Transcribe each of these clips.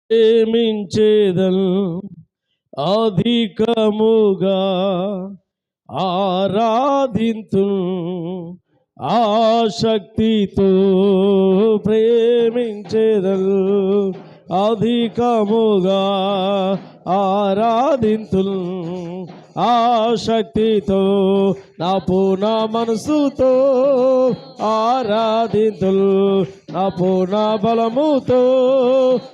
ప్రేమించేదన్ అధికముగా ఆరాధింతు ఆశక్తితో ప్రేమించేదన్ అధికముగా ఆరాధింతు ఆశక్తితో నా పూర్ణ మనసుతో ఆరాధింతుల్ నా పూర్ణ బలముతో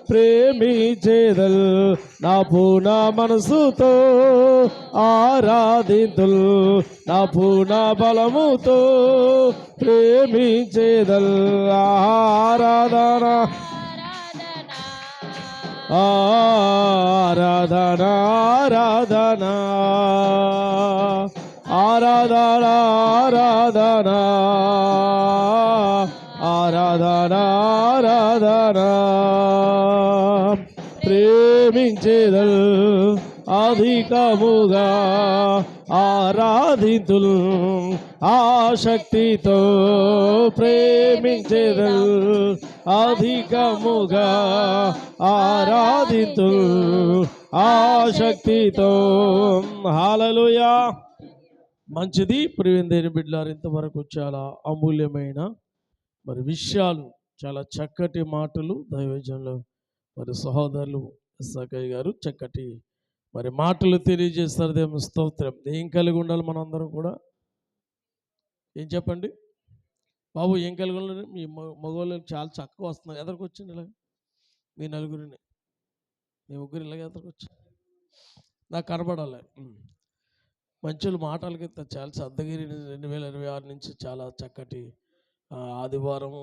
ప్రేమించేదల్ నా పూర్ణ మనసుతో ఆరాధింతుల్ నా పూర్ణ బలముతో ప్రేమించేదల్ ఆరాధన ఆరాధన ఆరాధన ఆరాధన ఆరాధన ఆరాధన ఆరాధన ప్రేమించేదల్ అధికముగా ఆరాధితుల్ ఆశక్తితో ప్రేమించేదల్ అధికముగా ఆరాధితుల్ ఆశక్తితో. హల్లెలూయా. మంచిది ప్రియమైన దేవుని బిడ్డలారా, ఇంతవరకు చాలా అమూల్యమైన మరి విషయాలు, చాలా చక్కటి మాటలు దైవజనులు మరి సహోదరులు ఎస్సాకయ్య గారు చక్కటి మరి మాటలు తెలియజేస్తారు. దేవుని స్తోత్రం. ఏం కలిగి ఉండాలి మనందరం కూడా? ఏం చెప్పండి బాబు, ఏం కలిగి ఉండాలి? మీ మగవాళ్ళు చాలా చక్కగా వస్తున్నారు. ఎదరికి వచ్చింది ఇలా మీ నలుగురిని, మీ ముగ్గురు ఇలాగ ఎదరికి వచ్చి నాకు కనబడాలి. మంచుల మాటలకి చాలా సద్దగిరి 2026 నుంచి చాలా చక్కటి ఆదివారం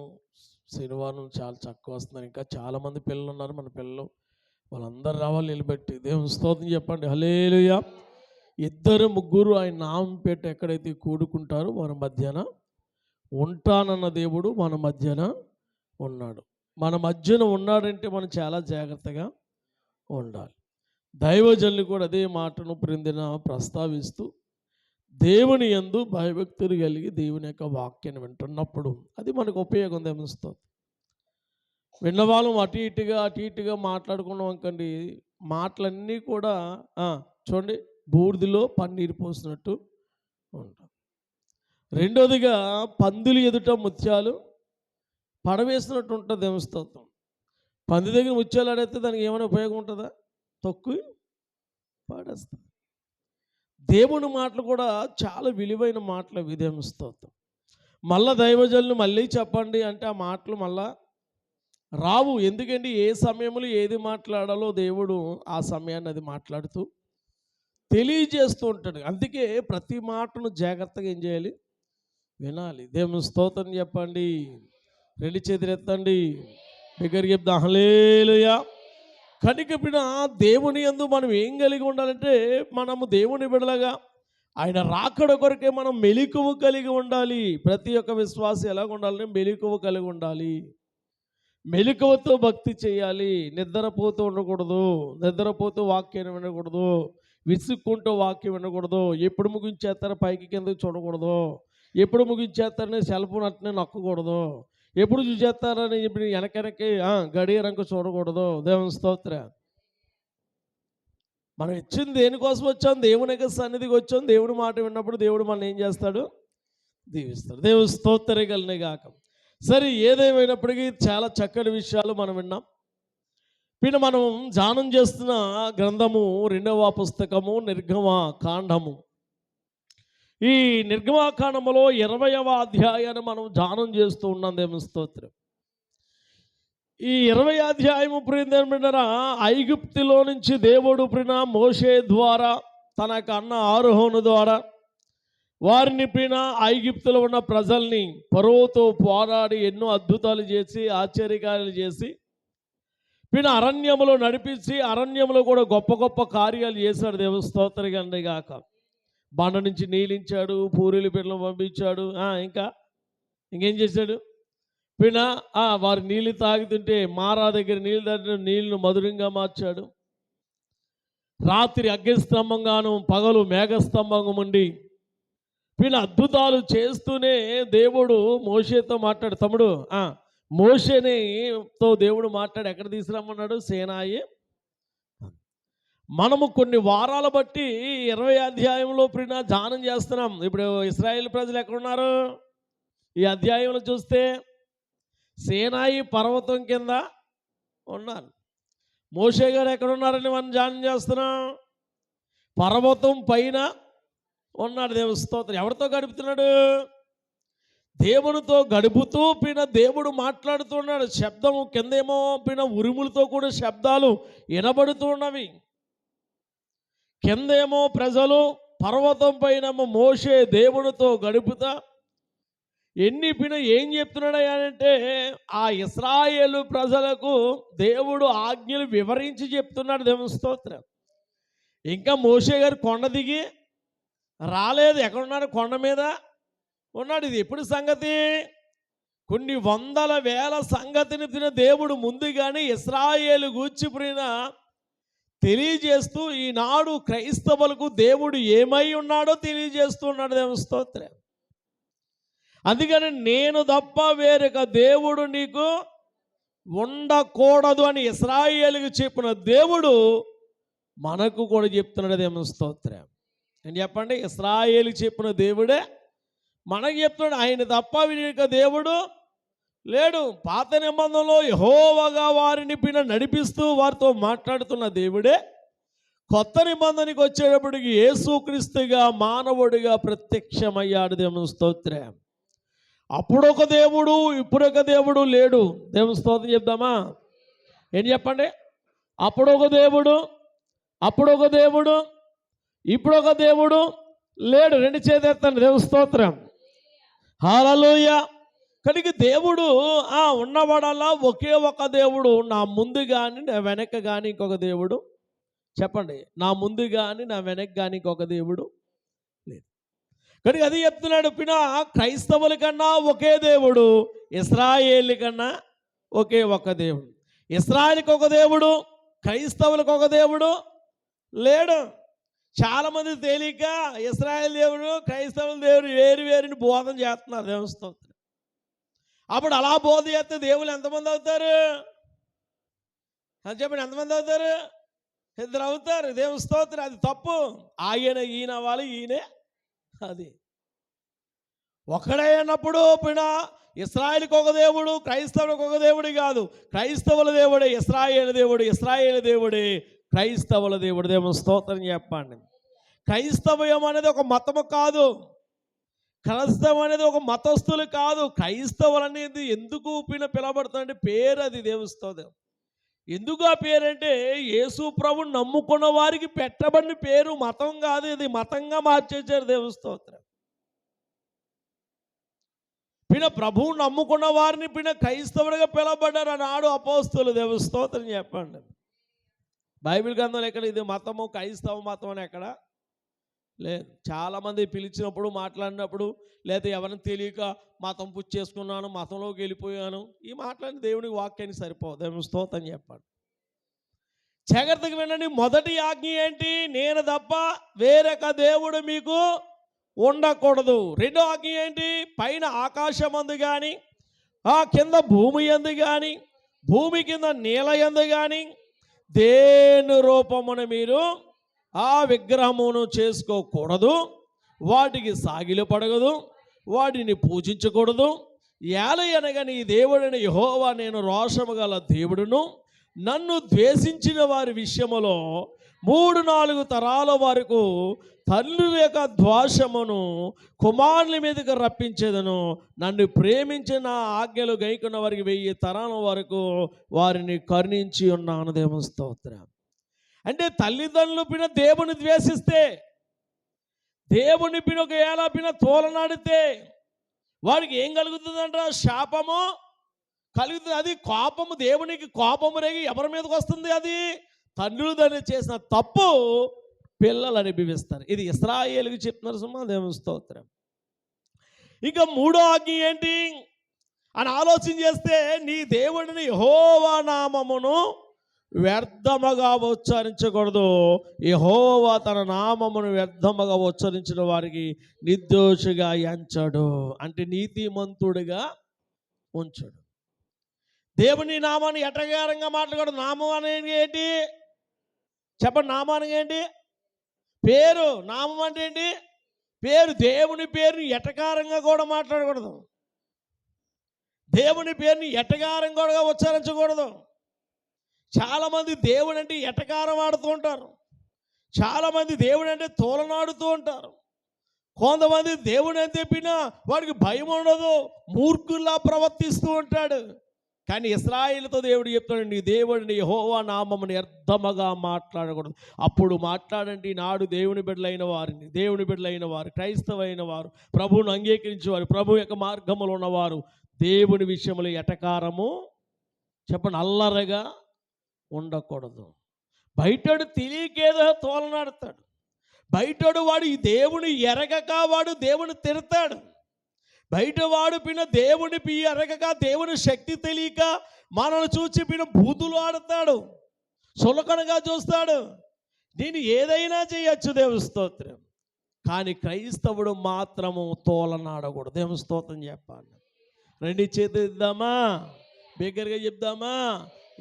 శనివారం చాలా చక్కగా వస్తున్నారు. ఇంకా చాలామంది పిల్లలు ఉన్నారు. మన పిల్లలు వాళ్ళందరూ రావాలి నిలబెట్టి. దేవుని స్తోత్రం చెప్పండి. హల్లెలూయా. 2 3 ఆయన నామం పెట్టి ఎక్కడైతే కూడుకుంటారో మన మధ్యన ఉంటానన్న దేవుడు మన మధ్యన ఉన్నాడు. మన మధ్యన ఉన్నాడంటే మనం చాలా జాగ్రత్తగా ఉండాలి. దైవజనులు కూడా అదే మాటను ప్రిందిన ప్రస్తావిస్తూ దేవుని యందు భయభక్తులు కలిగి దేవుని యొక్క వాక్యాన్ని వింటున్నప్పుడు అది మనకు ఉపయోగం. దేవస్థానం విన్నవాళ్ళం అటు ఇటుగా మాట్లాడుకున్నాం అనుకోండి, మాటలన్నీ కూడా చూడండి బూడిదలో పన్నీరు పోసినట్టు ఉంటాం. రెండోదిగా పందులు ఎదుట ముత్యాలు పడవేసినట్టు ఉంటుంది. దేవస్థానం పంది దగ్గర ముత్యాలు ఆడైతే దానికి ఏమైనా ఉపయోగం ఉంటుందా? తొక్కు పాడేస్తుంది. దేవుని మాటలు కూడా చాలా విలువైన మాటలు. విదేమస్తోత్రం. మళ్ళా దైవజనులు మళ్ళీ చెప్పండి అంటే ఆ మాటలు మళ్ళా రావు. ఎందుకంటే ఏ సమయంలో ఏది మాట్లాడాలో దేవుడు ఆ సమయాన్ని అది మాట్లాడుతూ తెలియజేస్తూ ఉంటాడు. అందుకే ప్రతి మాటను జాగ్రత్తగా ఏం చేయాలి? వినాలి. దేవుని స్తోత్రం చెప్పండి. 2 చేతులు ఎత్తండి, దగ్గరికి చెప్తా హల్లెలూయా. కనుక దేవుని యందు మనం ఏం కలిగి ఉండాలంటే, మనము దేవుని బిడ్డలుగా ఆయన రాకడ కొరకే మనం మెలకువ కలిగి ఉండాలి. ప్రతి ఒక్క విశ్వాసి ఎలాగ ఉండాలంటే మెలకువ కలిగి ఉండాలి. మెలకువతో భక్తి చేయాలి. నిద్రపోతూ ఉండకూడదు. నిద్రపోతూ వాక్యాన్ని వినకూడదు. విసుక్కుంటూ వాక్యం వినకూడదు. ఎప్పుడు ముగించేస్తారో పైకి కిందకి చూడకూడదు. ఎప్పుడు ముగించేస్తారని సెల్ ఫోన్ అట్నే నొక్కకూడదు. ఎప్పుడు చూసేస్తారని ఇప్పుడు వెనకెనక్కి గడియారంకు చూడకూడదు. దేవుని స్తోత్రం. మనం ఇచ్చింది దేనికోసం వచ్చాం? దేవుని యొక్క సన్నిధికి వచ్చాం. దేవుడి మాట విన్నప్పుడు దేవుడు మనం ఏం చేస్తాడు? దీవిస్తాడు. దేవుని స్తోత్రం కలిగిన గాక. సరే, ఏదేమైనప్పటికీ చాలా చక్కటి విషయాలు మనం విన్నాం. మనం ధ్యానం చేస్తున్న గ్రంథము 2వ పుస్తకము నిర్గమ కాండము. ఈ నిర్గమాకాండములో 20వ అధ్యాయాన్ని మనం ధ్యానం చేస్తూ ఉన్నాం. దేవుని స్తోత్రం. ఈ 20వ అధ్యాయము ప్రియమైనరా, ఐగుప్తులో నుంచి దేవుడు మోషే ద్వారా తన యొక్క అన్న ఆరోహోను ద్వారా వారిని ఐగుప్తులో ఉన్న ప్రజల్ని ఫరోతో పోరాడి ఎన్నో అద్భుతాలు చేసి ఆశ్చర్యకార్యాలు చేసి అరణ్యములో నడిపించి అరణ్యంలో కూడా గొప్ప గొప్ప కార్యాలు చేశాడు. దేవుని స్తోత్రం గాక. బండ నుంచి నీళ్ళించాడు, పూరీలు పిల్లలు పంపించాడు. ఇంకేం చేశాడు? వారు నీళ్ళు తాగుతుంటే మారా దగ్గర నీళ్ళు తాగిన నీళ్ళను మధురంగా మార్చాడు. రాత్రి అగ్నిస్తంభంగాను పగలు మేఘస్తంభంగా ఉండి అద్భుతాలు చేస్తూనే దేవుడు మోషేతో మాట్లాడు, తమ్ముడు మోషేతో దేవుడు మాట్లాడి ఎక్కడ తీసుకురమ్మన్నాడు? సేనాయి. మనము కొన్ని వారాల బట్టి 20 అధ్యాయంలో ధ్యానం చేస్తున్నాం. ఇప్పుడు ఇశ్రాయేల్ ప్రజలు ఎక్కడున్నారు? ఈ అధ్యాయంలో చూస్తే సేనాయి పర్వతం కింద ఉన్నారు. మోషే గారు ఎక్కడున్నారని మనం ధ్యానం చేస్తున్నాం. పర్వతం పైన ఉన్నాడు. దేవుని స్తోత్రం. ఎవరితో గడుపుతున్నాడు? దేవునితో గడుపుతూ దేవుడు మాట్లాడుతున్నాడు. శబ్దము కిందేమో ఉరుములతో కూడా శబ్దాలు వినబడుతున్నవి. కిందేమో ప్రజలు, పర్వతం పైన మోషే దేవునితో గడుపుతా ఏం చెప్తున్నాడు అంటే ఆ ఇశ్రాయేలు ప్రజలకు దేవుడు ఆజ్ఞలు వివరించి చెప్తున్నాడు. దేవుని స్తోత్రం. ఇంకా మోషే గారు కొండ దిగి రాలేదు. ఎక్కడున్నాడు? కొండ మీద ఉన్నాడు. ఇది ఎప్పుడు సంగతి? కొన్ని వందల వేల సంగతిని దేవుడు ముందుగానే ఇశ్రాయేలు గూర్చి తెలియజేస్తూ ఈనాడు క్రైస్తవులకు దేవుడు ఏమై ఉన్నాడో తెలియజేస్తున్నాడు. దేవుని స్తోత్రం. అందుకని నేను తప్ప వేరొక దేవుడు నీకు ఉండకూడదు అని ఇశ్రాయేలుకు చెప్పిన దేవుడు మనకు కూడా చెప్తున్నాడు. దేవుని స్తోత్రం. నేను చెప్పండి, ఇశ్రాయేలుకు చెప్పిన దేవుడే మనకు చెప్తున్నాడు. ఆయన తప్ప వేరొక దేవుడు లేడు. పాత నిబంధనలో యెహోవాగా వారిని నడిపిస్తూ వారితో మాట్లాడుతున్న దేవుడే కొత్త నిబంధనకి వచ్చేటప్పటికి యేసుక్రీస్తుగా మానవుడిగా ప్రత్యక్షమయ్యాడు. దేవుని స్తోత్రం. అప్పుడొక దేవుడు, ఇప్పుడొక దేవుడు లేడు. దేవుని స్తోత్రం చెప్దామా? ఏం చెప్పండి? అప్పుడొక దేవుడు, ఇప్పుడొక దేవుడు లేడు. రెండు చేతులెత్తండి. దేవుని స్తోత్రం. హల్లెలూయా. కనుక దేవుడు ఉన్నవాడల్లా ఒకే ఒక దేవుడు. నా ముందు కానీ నా వెనక కానీ ఇంకొక దేవుడు. చెప్పండి, నా ముందు కానీ నా వెనక కానీ ఇంకొక దేవుడు లేదు. కనుక అది చెప్తున్నాడు. క్రైస్తవుల కన్నా ఒకే దేవుడు, ఇశ్రాయేలు కన్నా ఒకే ఒక దేవుడు. ఇశ్రాయేలుకి ఒక దేవుడు, క్రైస్తవులకు ఒక దేవుడు లేడు. చాలామంది తేలిక ఇశ్రాయేల్ దేవుడు, క్రైస్తవుల దేవుడు వేరుని బోధన చేస్తున్నారు. దేవుని స్తోత్రం. అప్పుడు అలా బోధ చేస్తే దేవుళ్ళు ఎంతమంది అవుతారు అని చెప్పండి? ఎంతమంది అవుతారు? ఇద్దరు అవుతారు. దేవుని స్తోత్రం. అది తప్పు. ఈయన అవ్వాలి, ఈయనే అది. ఒకడే అన్నప్పుడు ఇశ్రాయేలుకి ఒక దేవుడు, క్రైస్తవులకు ఒక దేవుడు కాదు. క్రైస్తవుల దేవుడే ఇశ్రాయేలు దేవుడు, ఇశ్రాయేలు దేవుడే క్రైస్తవుల దేవుడు. దేవుని స్తోత్రం చెప్పండి. క్రైస్తవ్యం అనేది ఒక మతము కాదు. క్రైస్తవం అనేది ఒక మతస్థులు కాదు. క్రైస్తవులు అనేది ఎందుకు పిలవబడుతుందంటే పేరు అది. దేవుని స్తోత్రం. ఎందుకు ఆ పేరు అంటే యేసు ప్రభువు నమ్ముకున్న వారికి పెట్టబడిన పేరు. మతం కాదు, ఇది మతంగా మార్చేశారు. దేవుని స్తోత్రం. ప్రభువు నమ్ముకున్న వారిని క్రైస్తవుడిగా పిలవబడ్డారు అన్నాడు అపోస్తలులు. దేవుని స్తోత్రం చెప్పండి. బైబిల్ గ్రంథంలో ఎక్కడ ఇది మతము, క్రైస్తవ మతం అని ఎక్కడ లేదు. చాలామంది పిలిచినప్పుడు, మాట్లాడినప్పుడు, లేదా ఎవరిని తెలియక మతం పుచ్చేసుకున్నాను, మతంలోకి వెళ్ళిపోయాను, ఈ మాట్లాడిన దేవునికి వాక్యానికి సరిపోదు. దేవుని స్తోత్రం చెప్పండి. జాగ్రత్తగా వినండి. మొదటి ఆజ్ఞ ఏంటి? నేను తప్ప వేరొక దేవుడు మీకు ఉండకూడదు. రెండో ఆజ్ఞ ఏంటి? పైన ఆకాశమందు కానీ, కింద భూమి యందు కానీ, భూమి కింద నీల యందు కానీ దేని రూపమున మీరు విగ్రహమును చేసుకోకూడదు, వాటికి సాగిలపడగదు, వాటిని పూజించకూడదు. ఏలయనగా నీ దేవుడైన యెహోవా నేను రోషము గల దేవుడును, నన్ను ద్వేషించిన వారి విషయములో 3-4 తరాల వరకు తల్లి యొక్క ద్వేషమును కుమారుల మీదకి రప్పించేదను. నన్ను ప్రేమించిన ఆజ్ఞలు గైకున్న వారికి 1000 తరాల వరకు వారిని కరుణించి ఉన్నాను. దేవుని స్తోత్రం. అంటే తల్లిదండ్రులు దేవుని ద్వేషిస్తే, దేవుని ఒక ఏలా తోలనాడితే వాడికి ఏం కలుగుతుందంట? శాపము కలుగుతుంది. అది కోపము, దేవునికి కోపము రేగి ఎవరి మీదకి వస్తుంది? అది తండ్రులు దాన్ని చేసిన తప్పు పిల్లలు అనుభవిస్తారు. ఇది ఇశ్రాయేలుకి చెప్తున్నారు సుమా. దేవుని స్తోత్రం. ఇంకా మూడో ఆజ్ఞ ఏంటి అని ఆలోచన చేస్తే, నీ దేవుడిని యెహోవా నామమును వ్యర్థముగా ఉచ్చరించకూడదు. యెహోవా తన నామమును వ్యర్థముగా ఉచ్చరించిన వారికి నిర్దోషిగా ఎంచడు, అంటే నీతిమంతుడిగా ఉంచడు. దేవుని నామాన్ని ఎటకారంగా మాట్లాడకూడదు. నామం అనేది ఏంటి చెప్పండి? నామానికి ఏంటి పేరు? నామం అంటే ఏంటి పేరు. దేవుని పేరుని ఎటకారంగా కూడా మాట్లాడకూడదు. దేవుని పేరుని ఎటకారం కూడా ఉచ్చరించకూడదు. చాలామంది దేవుడు అంటే ఎటకారం ఆడుతూ ఉంటారు. చాలామంది దేవుడు అంటే తోలనాడుతూ ఉంటారు. కొంతమంది దేవుడు అని చెప్పినా వాడికి భయం ఉండదు, మూర్ఖుల్లా ప్రవర్తిస్తూ ఉంటాడు. కానీ ఇశ్రాయేలుతో దేవుడు చెప్తాడు, నీ దేవుడిని యెహోవా నామమును వ్యర్థముగా మాట్లాడకూడదు. అప్పుడు మాట్లాడండి, నాడు దేవుని బిడ్డలైన వారు క్రైస్తవైన వారు, ప్రభువును అంగీకరించేవారు, ప్రభు యొక్క మార్గములో ఉన్నవారు దేవుని విషయంలో ఎటకారము చెప్పండి అల్లరగా ఉండకూడదు. బయటడు తెలియకేదో తోలనాడతాడు. బయటడు వాడు ఈ దేవుని ఎరగక వాడు దేవుని తిడతాడు. బయట వాడు పిన్న దేవుని ఎరగక దేవుని శక్తి తెలియక మనల్ని చూసి పిన్న బూతులు ఆడతాడు, సులకనగా చూస్తాడు. దీన్ని ఏదైనా చేయొచ్చు, దేవుని స్తోత్రం. కానీ క్రైస్తవుడు మాత్రము తోలనాడకూడదు. దేవుని స్తోత్రం చెప్పాలి. రెండు చేతులు ఇద్దామా, బిగ్గరగా చెప్దామా.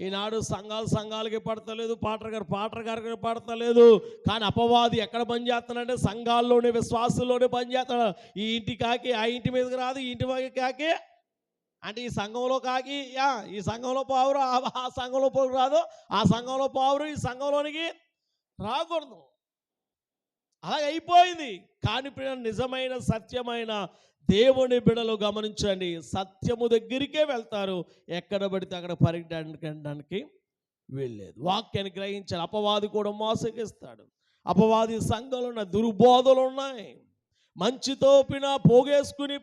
ఈనాడు సంఘాలకి పడతలేదు, పాటర్ గారికి పడతలేదు. కానీ అపవాది ఎక్కడ పని చేస్తున్నాడంటే సంఘాల్లోనే, విశ్వాసుల్లోనే పని చేస్తాడు. ఈ ఇంటి కాకి ఆ ఇంటి మీదకి రాదు, ఈ ఇంటి కాకి అంటే ఈ సంఘంలో కాకి ఈ సంఘంలో పావురు, ఆ సంఘంలో పోరు రాదు, ఆ సంఘంలో పావురు ఈ సంఘంలోనికి రాకూడదు. అలాగ అయిపోయింది. కానీ నిజమైన సత్యమైన దేవుని బిడలు గమనించండి, సత్యము దగ్గరికే వెళ్తారు, ఎక్కడ పడితే అక్కడ పరిగెట్టడానికి వెళ్ళలేదు. వాక్యాన్ని గ్రహించాలి. అపవాది కూడా మోసగిస్తాడు. అపవాది సంఘంలో ఉన్న దుర్బోధలు ఉన్నాయి, మంచితో పోగేసుకుని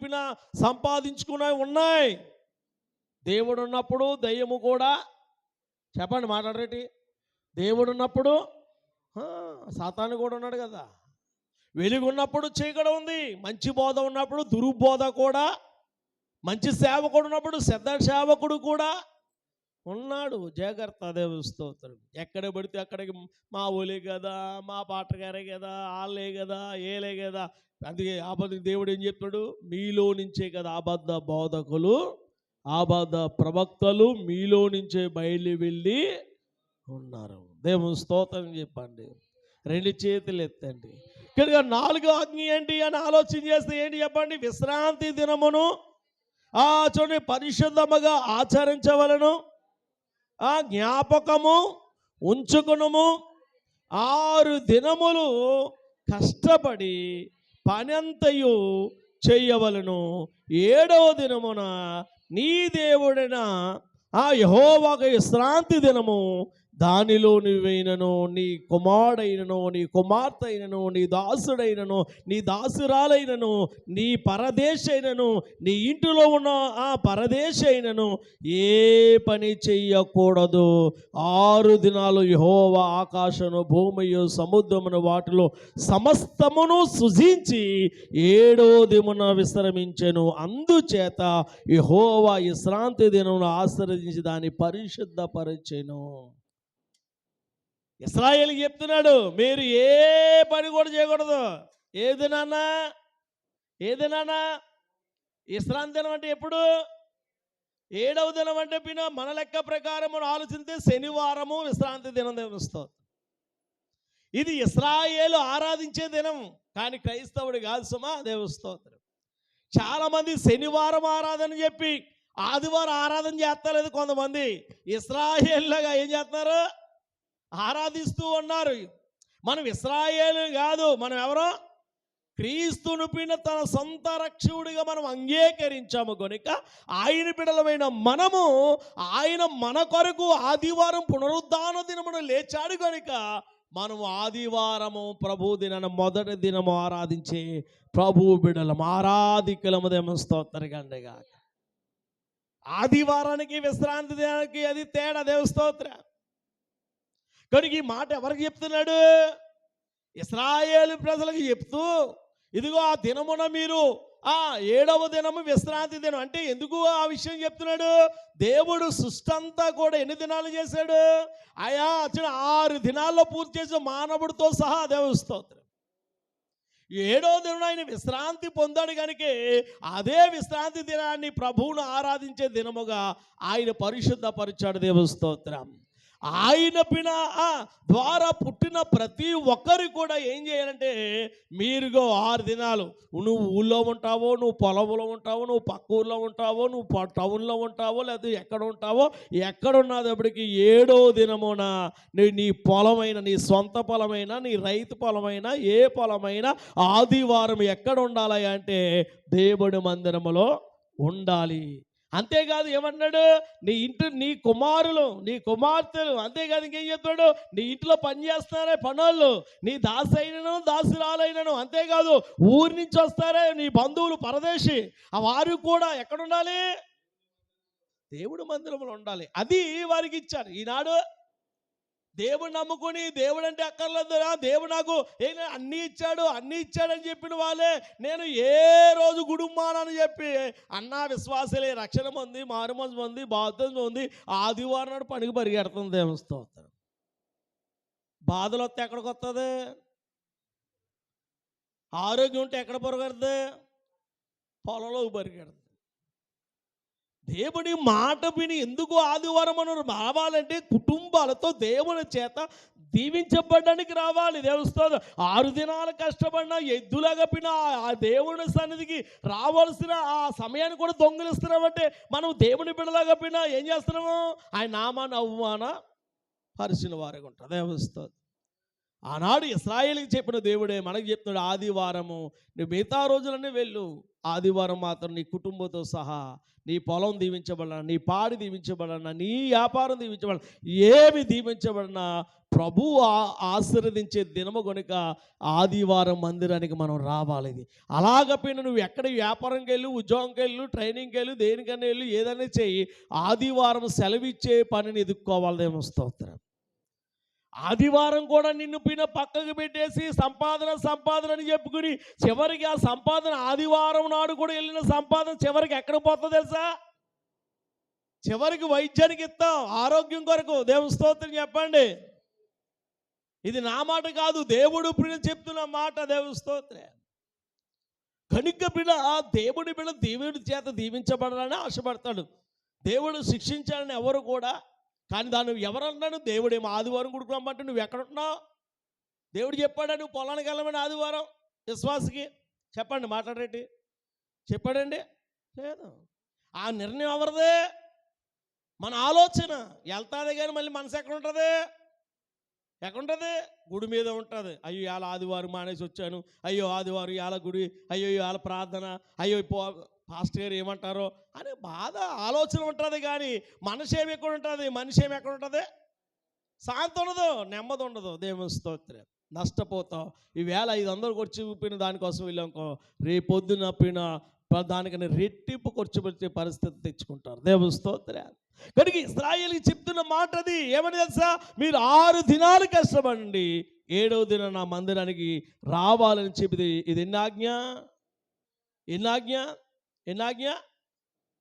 సంపాదించుకున్నవి ఉన్నాయి. దేవుడు ఉన్నప్పుడు దయ్యము కూడా చెప్పండి మాట్లాడరేటి. దేవుడు ఉన్నప్పుడు సాతాను కూడా ఉన్నాడు కదా. వెలుగు ఉన్నప్పుడు చీకటి ఉంది, మంచి బోధ ఉన్నప్పుడు దుర్బోధ కూడా, మంచి సేవకుడు ఉన్నప్పుడు శ్రద్ధ సేవకుడు కూడా ఉన్నాడు. జాగ్రత్త. దేవుని స్తోత్రం. ఎక్కడ పడితే అక్కడికి మా ఊలే కదా, మా పాటగారే కదా, వాళ్ళే కదా, ఏలే కదా. అందుకే దేవుడు ఏం చెప్తాడు, మీలో నుంచే కదా అబద్ధ బోధకులు, అబద్ధ ప్రవక్తలు మీలో నుంచే బయలు వెళ్ళి ఉన్నారు. దేవుని స్తోత్రం చెప్పండి. రెండు చేతులు ఎత్తండి. ఇక్కడ 4వ ఆజ్ఞ ఏంటి అని ఆలోచన చేస్తే ఏంటి చెప్పండి? విశ్రాంతి దినమును చూడండి పరిశుద్ధముగా ఆచరించవలను, జ్ఞాపకము ఉంచుకునుము. 6 దినములు కష్టపడి పనంతయు చేయవలను. 7వ దినమున నీ దేవుడైన యెహోవాకు విశ్రాంతి దినము. దానిలో నువ్వైనను, నీ కుమారుడైనను, నీ కుమార్తె అయినను, నీ దాసుడైనను, నీ దాసురాలైనను, నీ పరదేశైనను, నీ ఇంటిలో ఉన్న పరదేశైనను ఏ పని చెయ్యకూడదు. 6 దినాలు యెహోవా ఆకాశమును, భూమియు, సముద్రమును, వాటిలో సమస్తమును సృజించి 7వ దినమున విశ్రమించెను. అందుచేత యెహోవా విశ్రాంతి దినమును ఆశీర్వదించి దాన్ని పరిశుద్ధపరచెను. ఇశ్రాయేలుకి చెప్తున్నాడు, మీరు ఏ పని కూడా చేయకూడదు. ఏదినానా విశ్రాంతి దినం అంటే ఎప్పుడు? 7వ దినం అంటే మన లెక్క ప్రకారం ఆలోచిస్తే శనివారము విశ్రాంతి దినం. దేవునిస్తోత్రం. ఇది ఇశ్రాయేలు ఆరాధించే దినం, కానీ క్రైస్తవుడు కాదు సుమా. దేవునిస్తోత్రం. చాలామంది శనివారం ఆరాధన చెప్పి ఆదివారం ఆరాధన చేస్తలేదు. కొంతమంది ఇశ్రాయేలుగా ఏం చేస్తున్నారు? ఆరాధిస్తూ ఉన్నారు. మనం ఇశ్రాయేలు కాదు, మనం ఎవరో క్రీస్తును తన సొంత రక్షకుడిగా మనం అంగీకరించాము కనుక ఆయన బిడ్డలమైన మనము, ఆయన మన కొరకు ఆదివారం పునరుద్ధాన దినమును లేచాడు కనుక మనము ఆదివారము ప్రభు దినాన్ని మొదటి దినము ఆరాధించే ప్రభు బిడ్డలము, ఆరాధికులము. దేవుని స్తోత్రగండిగా. ఆదివారానికి విశ్రాంతి దినానికి అది తేడా. దేవుని స్తోత్రం. కనుక ఈ మాట ఎవరికి చెప్తున్నాడు? ఇశ్రాయేలు ప్రజలకు చెప్తూ, ఇదిగో ఆ దినమున మీరు 7వ దినము విశ్రాంతి దినం అంటే ఎందుకు ఆ విషయం చెప్తున్నాడు? దేవుడు సృష్టి అంతా కూడా ఎన్ని దినాలు చేశాడు? 6 దినాల్లో పూర్తి చేసిన మానవుడితో సహా. దేవుని స్తోత్రం. ఏడో దినం ఆయన విశ్రాంతి పొందాడు కనుకే అదే విశ్రాంతి దినాన్ని ప్రభువును ఆరాధించే దినముగా ఆయన పరిశుద్ధపరిచాడు. దేవుని స్తోత్రం. ఆయన ద్వారా పుట్టిన ప్రతి ఒక్కరు కూడా ఏం చేయాలంటే, మీరుగో 6 దినాలు నువ్వు ఊళ్ళో ఉంటావో, నువ్వు పొలంలో ఉంటావో, నువ్వు పక్క ఊళ్ళో ఉంటావో, నువ్వు టౌన్లో ఉంటావో, లేకపోతే ఎక్కడ ఉంటావో, ఎక్కడున్నప్పటికీ 7వ దినమున నీ పొలమైన, నీ సొంత పొలమైన, నీ రైతు పొలమైన, ఏ పొలమైనా ఆదివారం ఎక్కడ ఉండాలి అంటే దేవుడి మందిరములో ఉండాలి. అంతేకాదు, ఏమన్నాడు, నీ కుమారులు, నీ కుమార్తెలు, అంతేకాదు ఇంకేం చెప్తాడు, నీ ఇంట్లో పని చేస్తారే పనోళ్ళు, నీ దాసైనను దాసురాలైనను, అంతేకాదు ఊరి నుంచి వస్తారే నీ బంధువులు పరదేశి, వారు కూడా ఎక్కడ ఉండాలి, దేవుడు మందిరంలో ఉండాలి. అది వారికి ఇచ్చారు. ఈనాడు దేవుడు నమ్ముకుని దేవుడు అంటే అక్కర్లేదురా, దేవుడు నాకు అన్నీ ఇచ్చాడని చెప్పిన వాళ్ళే నేను ఏ రోజు గుడుమానని చెప్పి అన్నా విశ్వాసలే రక్షణ పొంది, మారుమనసు పొంది, బాధ్యత పొంది ఆదివారం నాడు పనికి పరిగెడుతుంది. దేవుని స్తోత్రం. బాధలు వస్తే ఎక్కడికి వస్తుంది? ఆరోగ్యం ఉంటే ఎక్కడ పరిగెడుతుంది? పొలంలోకి పరిగెడుతుంది. దేవుని మాట విని ఎందుకు ఆదివారం మనం రావాలంటే కుటుంబాలతో దేవుని చేత దీవించబడడానికి రావాలి. దేవుని 6 దినాలు కష్టపడినా ఎద్దులాగా పిన ఆ దేవుని సన్నిధికి రావాల్సిన ఆ సమయాన్ని కూడా దొంగిలిస్తున్నామంటే మనం దేవుని బిడ్డలాగా పిన ఏం చేస్తున్నాము? ఆయన నామాన్ని అవమాన పరిచిన వారిగా ఉంటారు. దేవుని ఆనాడు ఇశ్రాయేలుకి చెప్పిన దేవుడే మనకు చెప్తున్నాడు, ఆదివారము నువ్వు మిగతా రోజులన్నీ వెళ్ళు, ఆదివారం మాత్రం నీ కుటుంబంతో సహా నీ పొలం దీవించబడినా, నీ పాడి దీవించబడినా, నీ వ్యాపారం దీవించబడినా, ఏమి దీవించబడినా ప్రభువు ఆశీర్వదించే దినము కనుక ఆదివారం మందిరానికి మనం రావాలి. ఇది అలాగపోయినా నువ్వు ఎక్కడ వ్యాపారంకి వెళ్ళు, ఉద్యోగంకి వెళ్ళు, ట్రైనింగ్కి వెళ్ళు, దేనికన్నా వెళ్ళు, ఏదైనా చెయ్యి, ఆదివారం సెలవిచ్చే పనిని ఎదుక్కోవాలి. దేవుని స్తోత్రం. ఆదివారం కూడా నిన్ను పక్కకు పెట్టేసి సంపాదన అని చెప్పుకుని చివరికి ఆ సంపాదన ఆదివారం నాడు కూడా వెళ్ళిన సంపాదన చివరికి ఎక్కడ పోతుందో తెలుసా? చివరికి వైద్యానికి ఇస్తాం, ఆరోగ్యం కొరకు. దేవుని స్తోత్రం చెప్పండి. ఇది నా మాట కాదు, దేవుడు చెప్తున్న మాట. దేవుని స్తోత్రం. కనుక దేవుడి దేవుడి చేత దీవించబడాలని ఆశపడతాడు. దేవుడు శిక్షించాలని ఎవరు కూడా, కానీ దాన్ని ఎవరన్నాడు? దేవుడేమో ఆదివారం గుడికి రమ్మంటే నువ్వు ఎక్కడున్నావు? దేవుడు చెప్పాడా నువ్వు పొలానికి వెళ్ళమని ఆదివారం విశ్వాసకి? చెప్పండి, మాట్లాడేటి చెప్పాడండి? లేదు. ఆ నిర్ణయం ఎవరిదే? మన ఆలోచన. వెళ్తాదే కానీ మళ్ళీ మనసు ఎక్కడుంటుంది? గుడి మీద ఉంటుంది. అయ్యో ఇవాళ ఆదివారం మానేసి వచ్చాను, అయ్యో ఆదివారం ఇవాళ గుడి, అయ్యో ఇవాళ ప్రార్థన, అయ్యో పాస్టర్ గారు ఏమంటారో అనే బాధ ఆలోచన ఉంటుంది. కానీ మనిషి ఏమి ఎక్కడ ఉంటుంది? మనిషి ఏమి ఎక్కడ ఉంటుంది? శాంతి ఉండదు, నెమ్మది ఉండదు. దేవుని స్తోత్రం. నష్టపోతావు. ఈవేళ 500 ఖర్చు చూపిన దానికోసం వెళ్ళాంకో, రేపొద్దున దానికని రెట్టింపు ఖర్చు పెట్టే పరిస్థితి తెచ్చుకుంటారు. దేవుని స్తోత్రం. కనుక ఇశ్రాయేలుకి చెప్తున్న మాట అది. ఏమని తెలుసా? మీరు 6 దినాలు కష్టపడండి, 7వ దినం నా మందిరానికి రావాలని చెప్పింది. ఇది ఎన్నాజ్ఞ?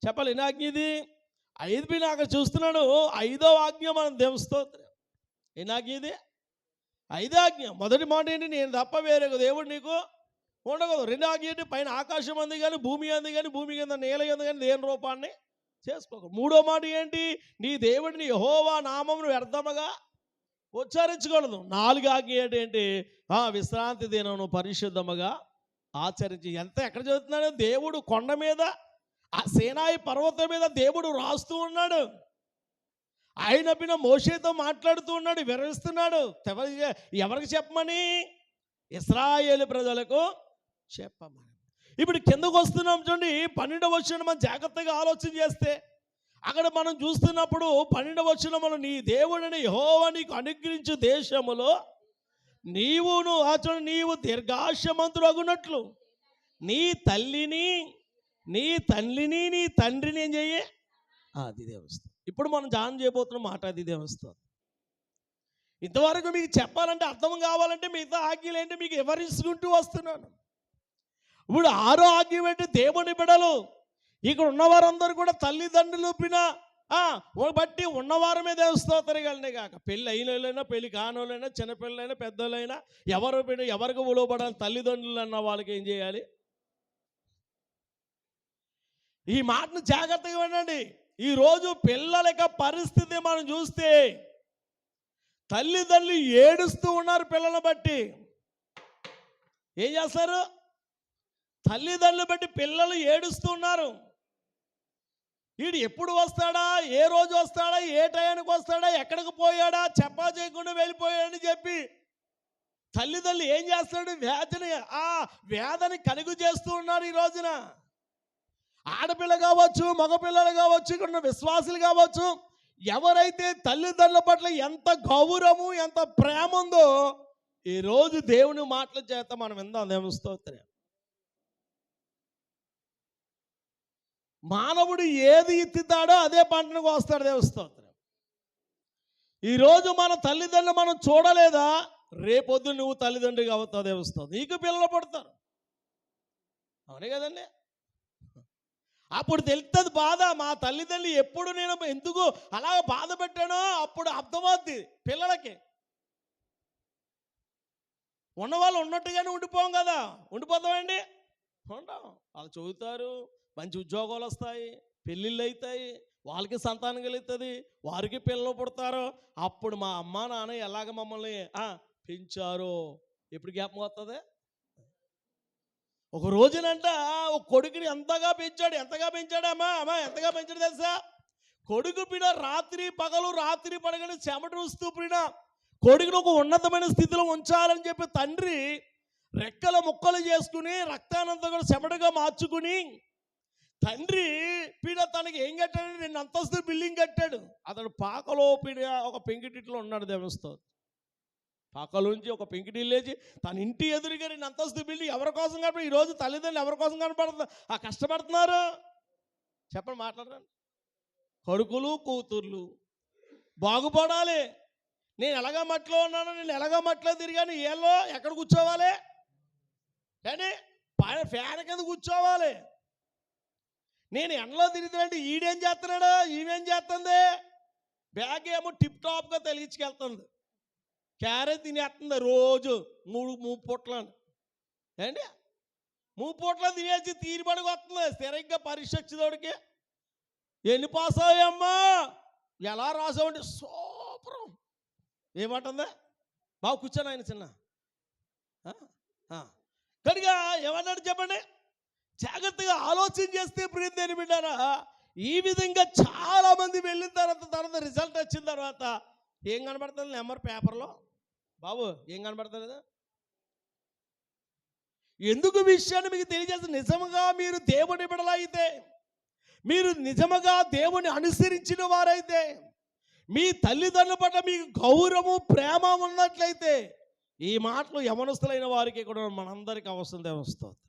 చెప్పాలి. ఎన్నాజ్ఞ ఇది? 5 నాకు చూస్తున్నాడు. 5వ ఆజ్ఞ మనం దేవుని స్తోత్రం. ఎన్నాజ్ఞ ఇది? 5వ ఆజ్ఞ. మొదటి మాట ఏంటి? నేను తప్ప వేరే దేవుడు నీకు ఉండకూడదు. 2వ ఆజ్ఞ ఏంటి? పైన ఆకాశం అంది కానీ, భూమి అంది కానీ, భూమి కింద నేల అంది కానీ దేని రూపాన్ని చేసుకోకూడదు. 3వ మాట ఏంటి? నీ దేవుడిని యెహోవా నామమును వ్యర్థముగా ఉచ్చరించకూడదు. 4వ ఆజ్ఞ ఏంటి? విశ్రాంతి దినమును పరిశుద్ధముగా ఆచరించి. ఎక్కడ చదువుతున్నాడు? దేవుడు కొండ మీద, ఆ సీనాయి పర్వతం మీద దేవుడు రాస్తూ ఉన్నాడు. ఆయన మోషేతో మాట్లాడుతూ ఉన్నాడు, వివరిస్తున్నాడు. ఎవరికి చెప్పమని? ఇశ్రాయేలు ప్రజలకు చెప్పమని. ఇప్పుడు కిందకు వస్తున్నాం చూడండి. 12వ వచనం మనం జాగ్రత్తగా ఆలోచన చేస్తే అక్కడ మనం చూస్తున్నప్పుడు 12వ వచనంలో నీ దేవుడిని యెహోవా నీకు అనుగ్రహించు దేశములో నీవు దీర్ఘాయుష్మంతుడగునట్లు నీ తల్లిని నీ తండ్రిని ఏం చెయ్యి? అది దేవస్థానం. ఇప్పుడు మనం ధ్యానం చేయబోతున్న మాట అది దేవస్థానం. ఇంతవరకు మీకు చెప్పాలంటే, అర్థం కావాలంటే మిగతా ఆజ్ఞలు ఏంటి మీకు వివరించుకుంటూ వస్తున్నాను. ఇప్పుడు 6వ ఆజ్ఞ ఏంటి? దేవుని బిడ్డలు ఇక్కడ ఉన్నవారందరూ కూడా తల్లిదండ్రులు బట్టి ఉన్నవారమే దేవుని స్తోత్రగలనే కాక పెళ్ళి అయిన వాళ్ళైనా పెళ్ళి కానోళ్ళైనా చిన్నపిల్లలైనా పెద్దోళ్ళైనా ఎవరికి ఉలోపడాలి తల్లిదండ్రులు అన్న వాళ్ళకి ఏం చేయాలి? ఈ మాటను జాగ్రత్తగా వినండి. ఈరోజు పిల్లల యొక్క పరిస్థితి మనం చూస్తే తల్లిదండ్రులు ఏడుస్తూ ఉన్నారు. పిల్లలను బట్టి ఏం చేస్తారు? తల్లిదండ్రులు బట్టి పిల్లలు ఏడుస్తూ ఉన్నారు. వీడు ఎప్పుడు వస్తాడా, ఏ రోజు వస్తాడా, ఏ టయానికి వస్తాడా, ఎక్కడికి పోయాడా, చెప్పా చేయకుండా వెళ్ళిపోయాడని చెప్పి తల్లిదండ్రులు ఏం చేస్తాడు? వేదన కలుగు చేస్తూ ఉన్నారు. ఈ రోజున ఆడపిల్ల కావచ్చు, మగపిల్లలు కావచ్చు, ఇక్కడ విశ్వాసులు కావచ్చు, ఎవరైతే తల్లిదండ్రుల పట్ల ఎంత గౌరవము, ఎంత ప్రేమ ఉందో ఈరోజు దేవుని మాటల చేత మనం విందాం. దేవుని స్తోత్రం. మానవుడు ఏది ఎత్తుతాడో అదే పంటను కోస్తాడు. దేవుని స్తోత్రం. ఈరోజు మన తల్లిదండ్రులు మనం చూడలేదా, రేపొద్దు నువ్వు తల్లిదండ్రులుగా అవుతావు. దేవుని స్తోత్రం. నీకు పిల్లలు పడతారు. అవునే కదండి? అప్పుడు తెలుస్తుంది బాధ. మా తల్లిదండ్రులు ఎప్పుడు నేను ఎందుకు అలా బాధ పెట్టానో అప్పుడు అర్థమవుద్ది పిల్లలకి. ఉన్నవాళ్ళు ఉన్నట్టుగానే ఉండిపోం కదా, ఉండిపోతామండి? ఉంటాం. వాళ్ళు చదువుతారు, మంచి ఉద్యోగాలు వస్తాయి, పెళ్ళిళ్ళు అవుతాయి, వాళ్ళకి సంతానం కలుగుతుంది, వారికి పిల్లలు పుడతారు. అప్పుడు మా అమ్మ నాన్న ఎలాగ మమ్మల్ని పెంచారో ఎప్పుడు జ్ఞాపకం వస్తుంది? ఒక రోజునంట ఒక కొడుకుని ఎంతగా పెంచాడు అమ్మా ఎంతగా పెంచాడు తెలుసా? కొడుకు పిడ రాత్రి పగలు చెమట చూస్తూ పిడ కొడుకును ఒక ఉన్నతమైన స్థితిలో ఉంచాలని చెప్పి తండ్రి రెక్కల ముక్కలు చేసుకుని రక్తానంతా కూడా చెమటగా మార్చుకుని తండ్రి పీడ తనకి ఏం కట్టాడు? 2 అంతస్తుల బిల్డింగ్ కట్టాడు. అతడు పాకలో పీడ ఒక పెంకిటిట్లో ఉన్నాడు. దేవస్థ పాకలోంచి ఒక పెంకిటిల్లు లేచి తన ఇంటి ఎదురుగా 2 అంతస్తుల బిల్డింగ్ ఎవరి కోసం కనపడి? ఈరోజు తల్లిదండ్రులు ఎవరి కోసం కనపడుతున్నారు? కష్టపడుతున్నారు. చెప్పండి, మాట్లాడండి. కొడుకులు కూతుర్లు బాగుపడాలి. నేను ఎలాగా మట్లో ఉన్నాను, నేను ఎలాగా మట్లో తిరిగాను, ఏళ్ళో ఎక్కడ కూర్చోవాలి? కానీ ఫ్యాన్ కింద కూర్చోవాలి. నేను ఎండలో తిరుగుతానంటే ఈడేం చేస్తున్నాడు, ఈమెం చేస్తుంది? బ్యాగ్ ఏమో టిప్ టాప్గా తొలగించుకెళ్తుంది, క్యారేజ్ తినేస్తుంది రోజు 3 పూట్లను. ఏంటి 3 పూట్ల తినేసి తీరిబడికి వస్తుంది. సరిగ్గా పరీక్ష వచ్చేదోడికి ఎన్ని పాస్ అయ్యామ్మా, ఎలా రాసావండి, సూపర్ ఏమంటుందా? బాగా కూర్చొని ఆయన చిన్న కనుక ఏమన్నాడు చెప్పండి? జాగ్రత్తగా ఆలోచన చేస్తే ప్రియదేని బిడ్డారా, ఈ విధంగా చాలామంది వెళ్ళిన తర్వాత రిజల్ట్ వచ్చిన తర్వాత ఏం కనబడుతుంది? నెంబర్ పేపర్లో బాబు ఏం కనబడుతుంది? ఎందుకు విషయాన్ని మీకు తెలియజేస్తే, నిజంగా మీరు దేవుని బిడ్డలైతే, మీరు నిజముగా దేవుని అనుసరించిన వారైతే, మీ తల్లిదండ్రుల పట్ల మీకు గౌరవం ప్రేమ ఉన్నట్లయితే ఈ మాటలు యవనస్తులైన వారికి కూడా మనందరికీ అవసరం. దేవస్తోత్రం.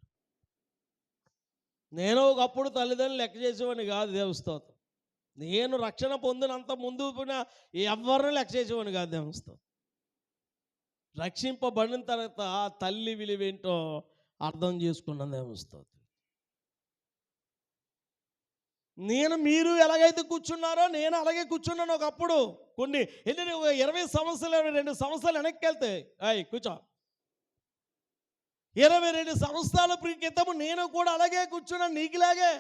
నేను ఒకప్పుడు తల్లిదండ్రులు లెక్క చేసేవాడిని కాదు. దేవస్తోత్రం. నేను రక్షణ పొందినంత ముందు ఎవరిని లెక్క చేసేవాడిని కాదు. దేవస్తోత్రం. రక్షింపబడిన తర్వాత తల్లి విలువేంటో అర్థం చేసుకున్నాను. దేవస్తోత్రం. మీరు ఎలాగైతే కూర్చున్నారో నేను అలాగే కూర్చున్నాను. ఒకప్పుడు ఏంటంటే 20 సంవత్సరాలు 22 సంవత్సరాలు వెనక్కి వెళ్తే కూర్చో 22 సంవత్సరాల క్రితము నేను కూడా అలాగే కూర్చున్నాను, నీకులాగే.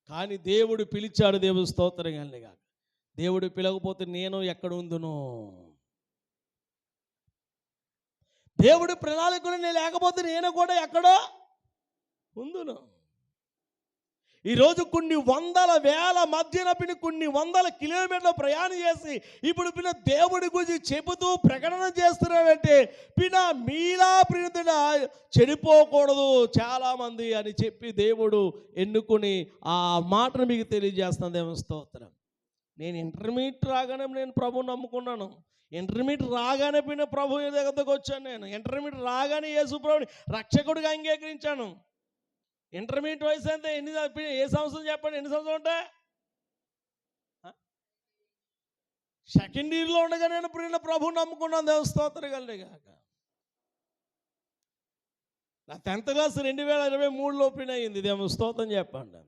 కానీ దేవుడు పిలిచాడు. దేవుడు స్తోత్రం కానీ కాక దేవుడు పిలవకపోతే నేను ఎక్కడ ఉందును? దేవుడు ప్రణాళికలు నేను లేకపోతే నేను కూడా ఎక్కడో ఉందును. ఈరోజు కొన్ని వందల వేల మధ్యన కొన్ని వందల కిలోమీటర్లు ప్రయాణం చేసి ఇప్పుడు దేవుడి గురించి చెబుతూ ప్రకటన చేస్తున్నాడంటే మీలా ప్రియతుడ చెడిపోకూడదు చాలామంది అని చెప్పి దేవుడు ఎన్నుకొని ఆ మాటను మీకు తెలియజేస్తాను. దేవుని స్తోత్రం. నేను ఇంటర్మీడియట్ రాగానే నేను ప్రభువుని నమ్ముకున్నాను. ఇంటర్మీడియట్ రాగానే ప్రభు దగ్గరకు వచ్చాను. నేను ఇంటర్మీడియట్ రాగానే యేసు ప్రభుని రక్షకుడిగా అంగీకరించాను. ఇంటర్మీడియట్ వయసు అంటే ఏ సంవత్సరం చెప్పండి? ఎన్ని సంవత్సరం ఉంటాయి? సెకండ్ ఇయర్లో ఉండగా నేను ప్రభు నమ్ముకున్నాను. దేవుని స్తోత్రం కలిగే కాక నా 10th క్లాస్ 2023లో అయింది. దేవుని స్తోత్రం చెప్పండి.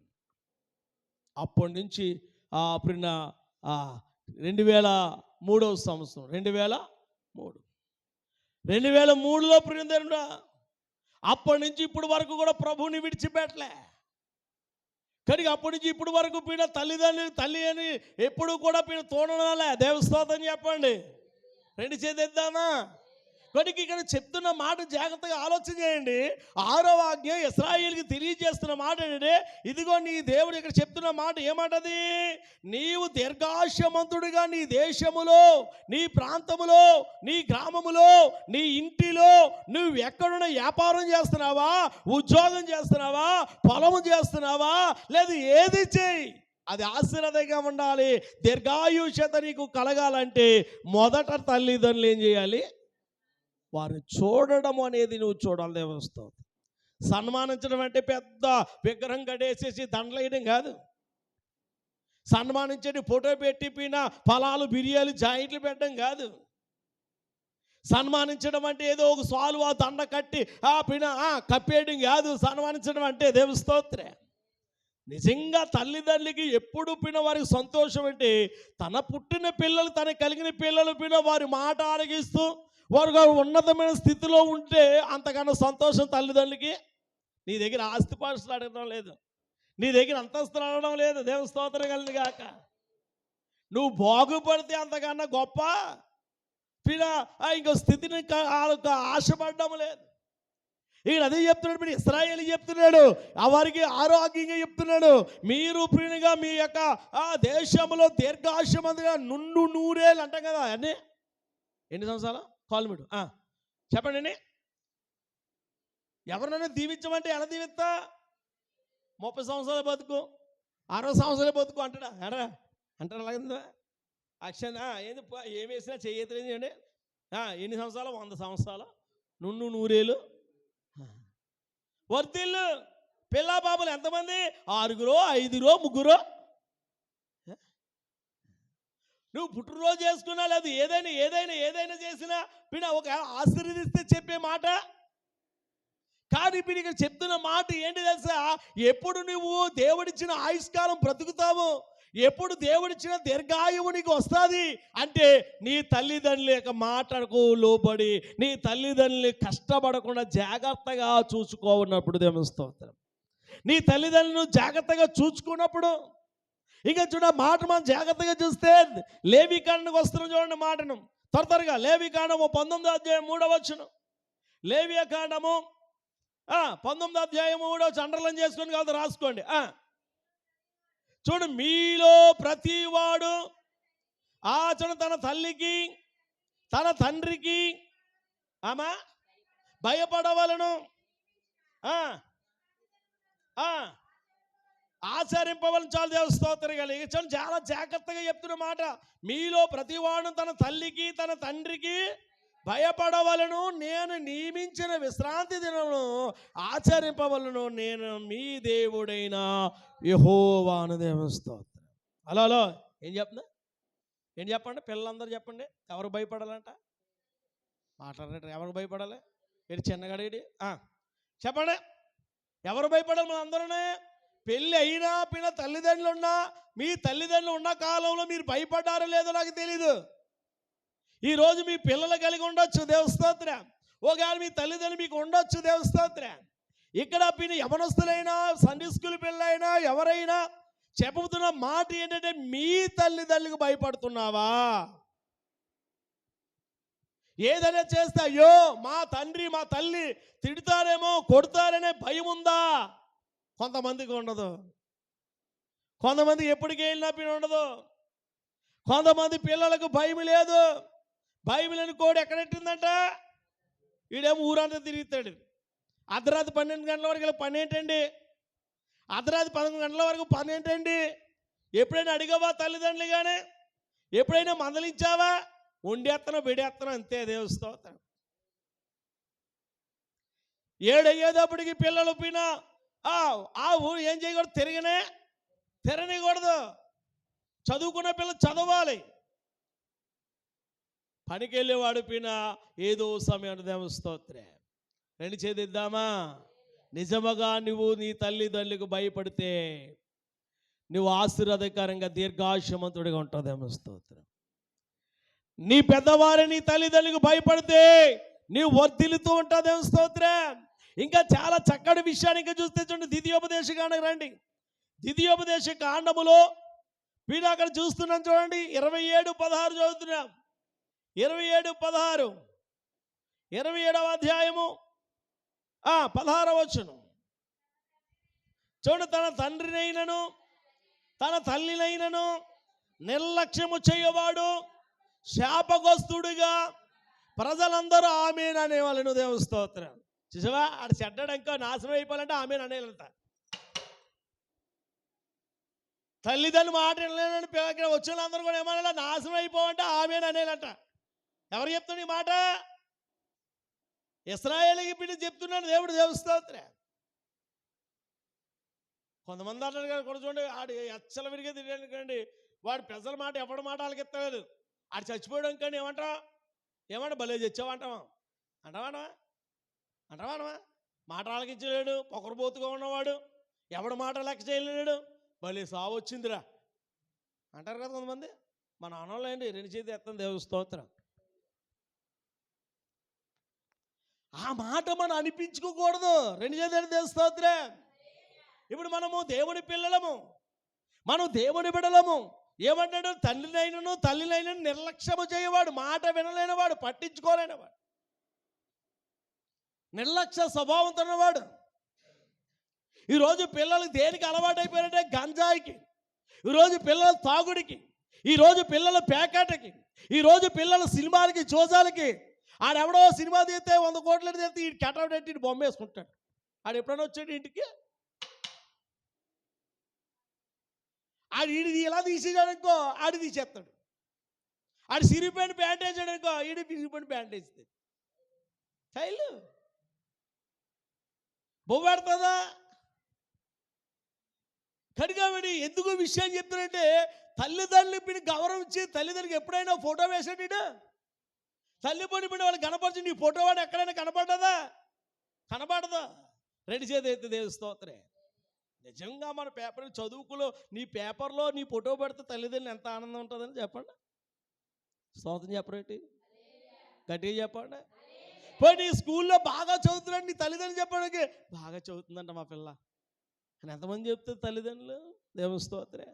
అప్పటి నుంచి అప్పుడున్న 2003 సంవత్సరం 2003లో ప్రియుందరుడా, అప్పటి నుంచి ఇప్పుడు వరకు కూడా ప్రభువుని విడిచిపెట్టలే. కానీ అప్పటి నుంచి ఇప్పుడు వరకు తల్లి అని ఎప్పుడు కూడా తోడనాలే. దేవస్తోత్రం చెప్పండి. రెండు చేద్దామా? కనుక ఇక్కడ చెప్తున్న మాట జాగ్రత్తగా ఆలోచన చేయండి. 6వ ఆజ్ఞ ఇశ్రాయేలుకి తెలియజేస్తున్న మాట ఏంటంటే, ఇదిగో నీ దేవుడు ఇక్కడ చెప్తున్న మాట ఏమాటది? నీవు దీర్ఘాయుష్మంతుడిగా నీ దేశములో, నీ ప్రాంతములో, నీ గ్రామములో, నీ ఇంటిలో నువ్వు ఎక్కడున్న వ్యాపారం చేస్తున్నావా, ఉద్యోగం చేస్తున్నావా, పొలము చేస్తున్నావా, లేదు ఏది చేయి, అది ఆశీర్వాదంగా ఉండాలి. దీర్ఘాయుష్యత నీకు కలగాలంటే మొదట తల్లిదండ్రులు ఏం చేయాలి? వారిని చూడడం అనేది నువ్వు చూడాలి. దేవస్థానం సన్మానించడం అంటే పెద్ద విగ్రహం కడేసేసి దండలు వేయడం కాదు. సన్మానించండి ఫోటో పెట్టి ఫలాలు బిర్యానీ జాయింట్లు పెట్టడం కాదు. సన్మానించడం అంటే ఏదో ఒక సాల్వ్ దండ కట్టి కప్పేయడం కాదు. సన్మానించడం అంటే దేవస్తోత్రే. నిజంగా తల్లిదండ్రులకి ఎప్పుడు వారికి సంతోషం అంటే, తన పుట్టిన పిల్లలు, తన కలిగిన పిల్లలు వారి మాట ఆరగిస్తూ వారు ఉన్నతమైన స్థితిలో ఉంటే అంతకన్నా సంతోషం తల్లిదండ్రులకి. నీ దగ్గర ఆస్తిపాస్తులు అడగడం లేదు, నీ దగ్గర అంతస్తులు అడగడం లేదు. దేవస్తోత్రం కలిగి కాక నువ్వు బాగుపడితే అంతకన్నా గొప్ప ఇంకో స్థితిని ఆశపడడం లేదు. ఇక్కడ అదే చెప్తున్నాడు. ఇశ్రాయేలు చెప్తున్నాడు, వారికి ఆరోగ్యంగా చెప్తున్నాడు, మీరు ప్రియునిగా మీ యొక్క దేశంలో దీర్ఘాయుష్మంతుగా నుండు నూరేళ్ళు అంటాం కదా. అన్నీ ఎన్ని సంవత్సరాలు? కాల్మిడు చెప్పండి అండి. ఎవరినైనా దీవించమంటే ఎలా దీవిస్తా? 30 సంవత్సరాలు బతుకు, 60 సంవత్సరాలు బతుకు అంటాడా? అంటాడు అలాగే అక్షణ ఏంది ఏం వేసినా చేయలేదు అండి. ఎన్ని సంవత్సరాలు? 100 సంవత్సరాలు, నుండు నూరేళ్ళు, వర్తిల్లు. పిల్ల బాబులు ఎంతమంది? 6, 5, 3. నువ్వు పుట్టినరోజు చేసుకున్నా లేదు ఏదైనా చేసినా ఒక ఆశీర్వదిస్తే చెప్పే మాట. కానీ ఇప్పుడు ఇక్కడ చెప్తున్న మాట ఏంటి తెలుసా? ఎప్పుడు నువ్వు దేవుడిచ్చిన ఆయుష్కాలం బ్రతుకుతావు, ఎప్పుడు దేవుడిచ్చిన దీర్ఘాయువు నీకు వస్తుంది అంటే నీ తల్లిదండ్రుల యొక్క మాటకు లోబడి, నీ తల్లిదండ్రులు కష్టపడకుండా జాగ్రత్తగా చూసుకోన్నప్పుడు దేవస్తోత్రం. నీ తల్లిదండ్రులను జాగ్రత్తగా చూసుకున్నప్పుడు. ఇంకా మాట మనం జాగ్రత్తగా చూస్తే లేవికాండకు వస్తున్నాం చూడండి మాటను. త్వరగా లేవికాండము 19వ అధ్యాయం 3వ వచనం. లేవికాండము 19వ అధ్యాయం 3వ వచనం అండర్లైన్ చేసుకొని కాదు రాసుకోండి. చూడు, మీలో ప్రతివాడు తన తల్లికి తన తండ్రికి భయపడవలను, ఆచరింపవలను. చాలా దేవస్తోత్రం కలిగి చాలా జాగ్రత్తగా చెప్తున్న మాట. మీలో ప్రతివాడు తన తల్లికి తన తండ్రికి భయపడవలను, నేను నియమించిన విశ్రాంతి దినమును ఆచరింపవలను, నేను మీ దేవుడైన యెహోవాను. దేవస్తోత్రం. హలో ఏం చెప్పండి పిల్లలందరూ చెప్పండి. ఎవరు భయపడాలంట? మాట్లాడేట ఎవరు భయపడాలి? ఇది చిన్నగాడేడి చెప్పండి. ఎవరు భయపడాలి? మన అందరూనే. పెళ్ళి అయినా తల్లిదండ్రులు ఉన్నా, మీ తల్లిదండ్రులు ఉన్న కాలంలో మీరు భయపడ్డారో లేదో నాకు తెలీదు. ఈరోజు మీ పిల్లలు కలిగి ఉండొచ్చు, దేవస్తోత్రం. ఒకవేళ మీ తల్లిదండ్రులు మీకు ఉండొచ్చు, దేవస్తోత్రం. ఇక్కడ యవనస్తులైనా, సండే స్కూల్ పిల్లలైనా, ఎవరైనా చెబుతున్న మాట ఏంటంటే, మీ తల్లిదండ్రులకు భయపడుతున్నావా? ఏదైనా చేస్తే అయ్యో మా తండ్రి మా తల్లి తిడతారేమో, కొడతారనే భయం ఉందా? కొంతమందికి ఉండదు. కొంతమంది ఎప్పటికీ వెళ్ళినా ఉండదు. కొంతమంది పిల్లలకు భయం లేదు. బైబిల్ అని కోడి ఎక్కడెట్టిందంట? వీడేమో ఊరంతా తిరుగుతాడు. అర్ధరాత్రి 12 గంటల వరకు పని ఏంటండి? అర్ధరాత్రి 11 గంటల వరకు పని ఏంటండి? ఎప్పుడైనా అడిగావా తల్లిదండ్రులు? కానీ ఎప్పుడైనా మందలించావా? వండేత్తనం బిడేత్తనం అంతే. దేవస్తోత్రం. 7 అయ్యేటప్పటికి పిల్లలు ఊరు ఏం చేయకూడదు? తిరగనికూడదు. చదువుకున్న పిల్లలు చదవాలి. పనికి వెళ్ళేవాడు ఏదో సమయం. దేవస్తోత్రే. రెండు చేద్దామా? నిజముగా నువ్వు నీ తల్లిదండ్రులకు భయపడితే నువ్వు ఆశీర్వాదకరంగా దీర్ఘాయుష్యమంతుడిగా ఉంటావేమో. స్తోత్రం. నీ పెద్దవారిని తల్లిదండ్రులకు భయపడితే నీవు వర్ధిల్లుతూ ఉంటాదేమో. స్తోత్రం. ఇంకా చాలా చక్కటి విషయానికి చూస్తే చూడండి, ద్వితీయోపదేశ కాండకు రండి. ద్వితీయోపదేశ కాండములో వీడు అక్కడ చూస్తున్నాం చూడండి, 27:16 చదువుతున్నాం. 27:16, 27వ అధ్యాయము 16వ వచనం చూడండి. తన తండ్రినైనను తన తల్లినైనను నిర్లక్ష్యము చేయవాడు శాపగ్రస్తుడుగా ప్రజలందరూ ఆమేన్ అనేవాళ్ళను. దేవుని స్తోత్రం. చూసావా, ఆడు చెడ్డడంకో నాశనం అయిపోవాలంటే ఆమేన్ అనేయాలంట. తల్లిదండ్రులు మాట వినలేనని ఇక్కడ వచ్చిన వాళ్ళందరూ కూడా ఏమన్నా నాశనం అయిపోవంటే ఆమేన్ అనేయాలంట. ఎవరు చెప్తున్నా ఈ మాట? ఇశ్రాయేలుకి బిడ్డ చెప్తున్నాను దేవుడు. దేవుని స్తోత్రం. కొంతమంది అంటారు కదా, కూడా చూడండి, ఆడు ఎచ్చల విరిగే తిరిగానుకండి, వాడు ప్రజల మాట ఎవరి మాట వాళ్ళకి ఎత్తలేదు. ఆడు చచ్చిపోయాడు కానీ ఏమంటా భలే చచ్చావంటావా అంటావా మాట ఆలకించలేడు, పొగరబోతుగా ఉన్నవాడు, ఎవడి మాట లెక్క చేయలేడు, భలే సావు వచ్చిందిరా అంటారు కదా కొంతమంది. మన ఆనంలో ఏంటి, 2 చేతులు ఎత్తాను దేవుని స్తోత్రం. ఆ మాట మనం అనిపించుకోకూడదు. 2 చేతులు దేవుని స్తోత్రం. ఇప్పుడు మనము దేవుని పిల్లలము, మనం దేవుని బిడ్డలము. ఏమంటాడు? తల్లినైనను నిర్లక్ష్యము చేయవాడు, మాట వినలేనివాడు, పట్టించుకోలేనివాడు, నిర్లక్ష్య స్వభావంతో ఉన్నవాడు. ఈరోజు పిల్లలు దేనికి అలవాటు అయిపోయారంటే గంజాయికి, ఈరోజు పిల్లలు తాగుడికి, ఈరోజు పిల్లలు పేకాటకి, ఈరోజు పిల్లలు సినిమాలకి చూసాలకి. ఆడెవడో సినిమా తీస్తే 100 కోట్లు తీస్తే ఈ కటౌట్ ఎట్టి బొమ్మ వేసుకుంటాడు. ఆడు ఎప్పుడైనా వచ్చాడు ఇంటికి, ఆడు ఈడిది ఇలా తీసేసాడనుకో ఆడి తీసేస్తాడు. ఆడు సిరిపోయిన ప్యాంట్ వేసాడనుకో ఈడి సిరిపోయిన ప్యాంట్ వేస్తాడు. చైలు బొవ్వాడుతుందా? కనుకబడి ఎందుకు విషయం చెప్తానంటే, తల్లిదండ్రులు గౌరవించి తల్లిదండ్రులకు ఎప్పుడైనా ఫోటో వేసాడు. తల్లిపోయిన బిడ్డ వాళ్ళు కనపరిచి నీ ఫోటో వాడు ఎక్కడైనా కనపడ్డదా? కనపడదా? 2 చేతులు ఎత్తి దేవుని స్తోత్రం. నిజంగా మన పేపర్ చదువుకులో నీ పేపర్లో నీ ఫోటో పెడితే తల్లిదండ్రులు ఎంత ఆనందం ఉంటుందని చెప్పండి. స్తోత్రం చెప్పరేంటి? గట్టిగా చెప్పండి. పోయి నీ స్కూల్లో బాగా చదువుతున్నాడు నీ తల్లిదండ్రులు చెప్పడానికి, బాగా చదువుతుందంట మా పిల్ల అని ఎంతమంది చెప్తారు తల్లిదండ్రులు? దేవుని స్తోత్రం.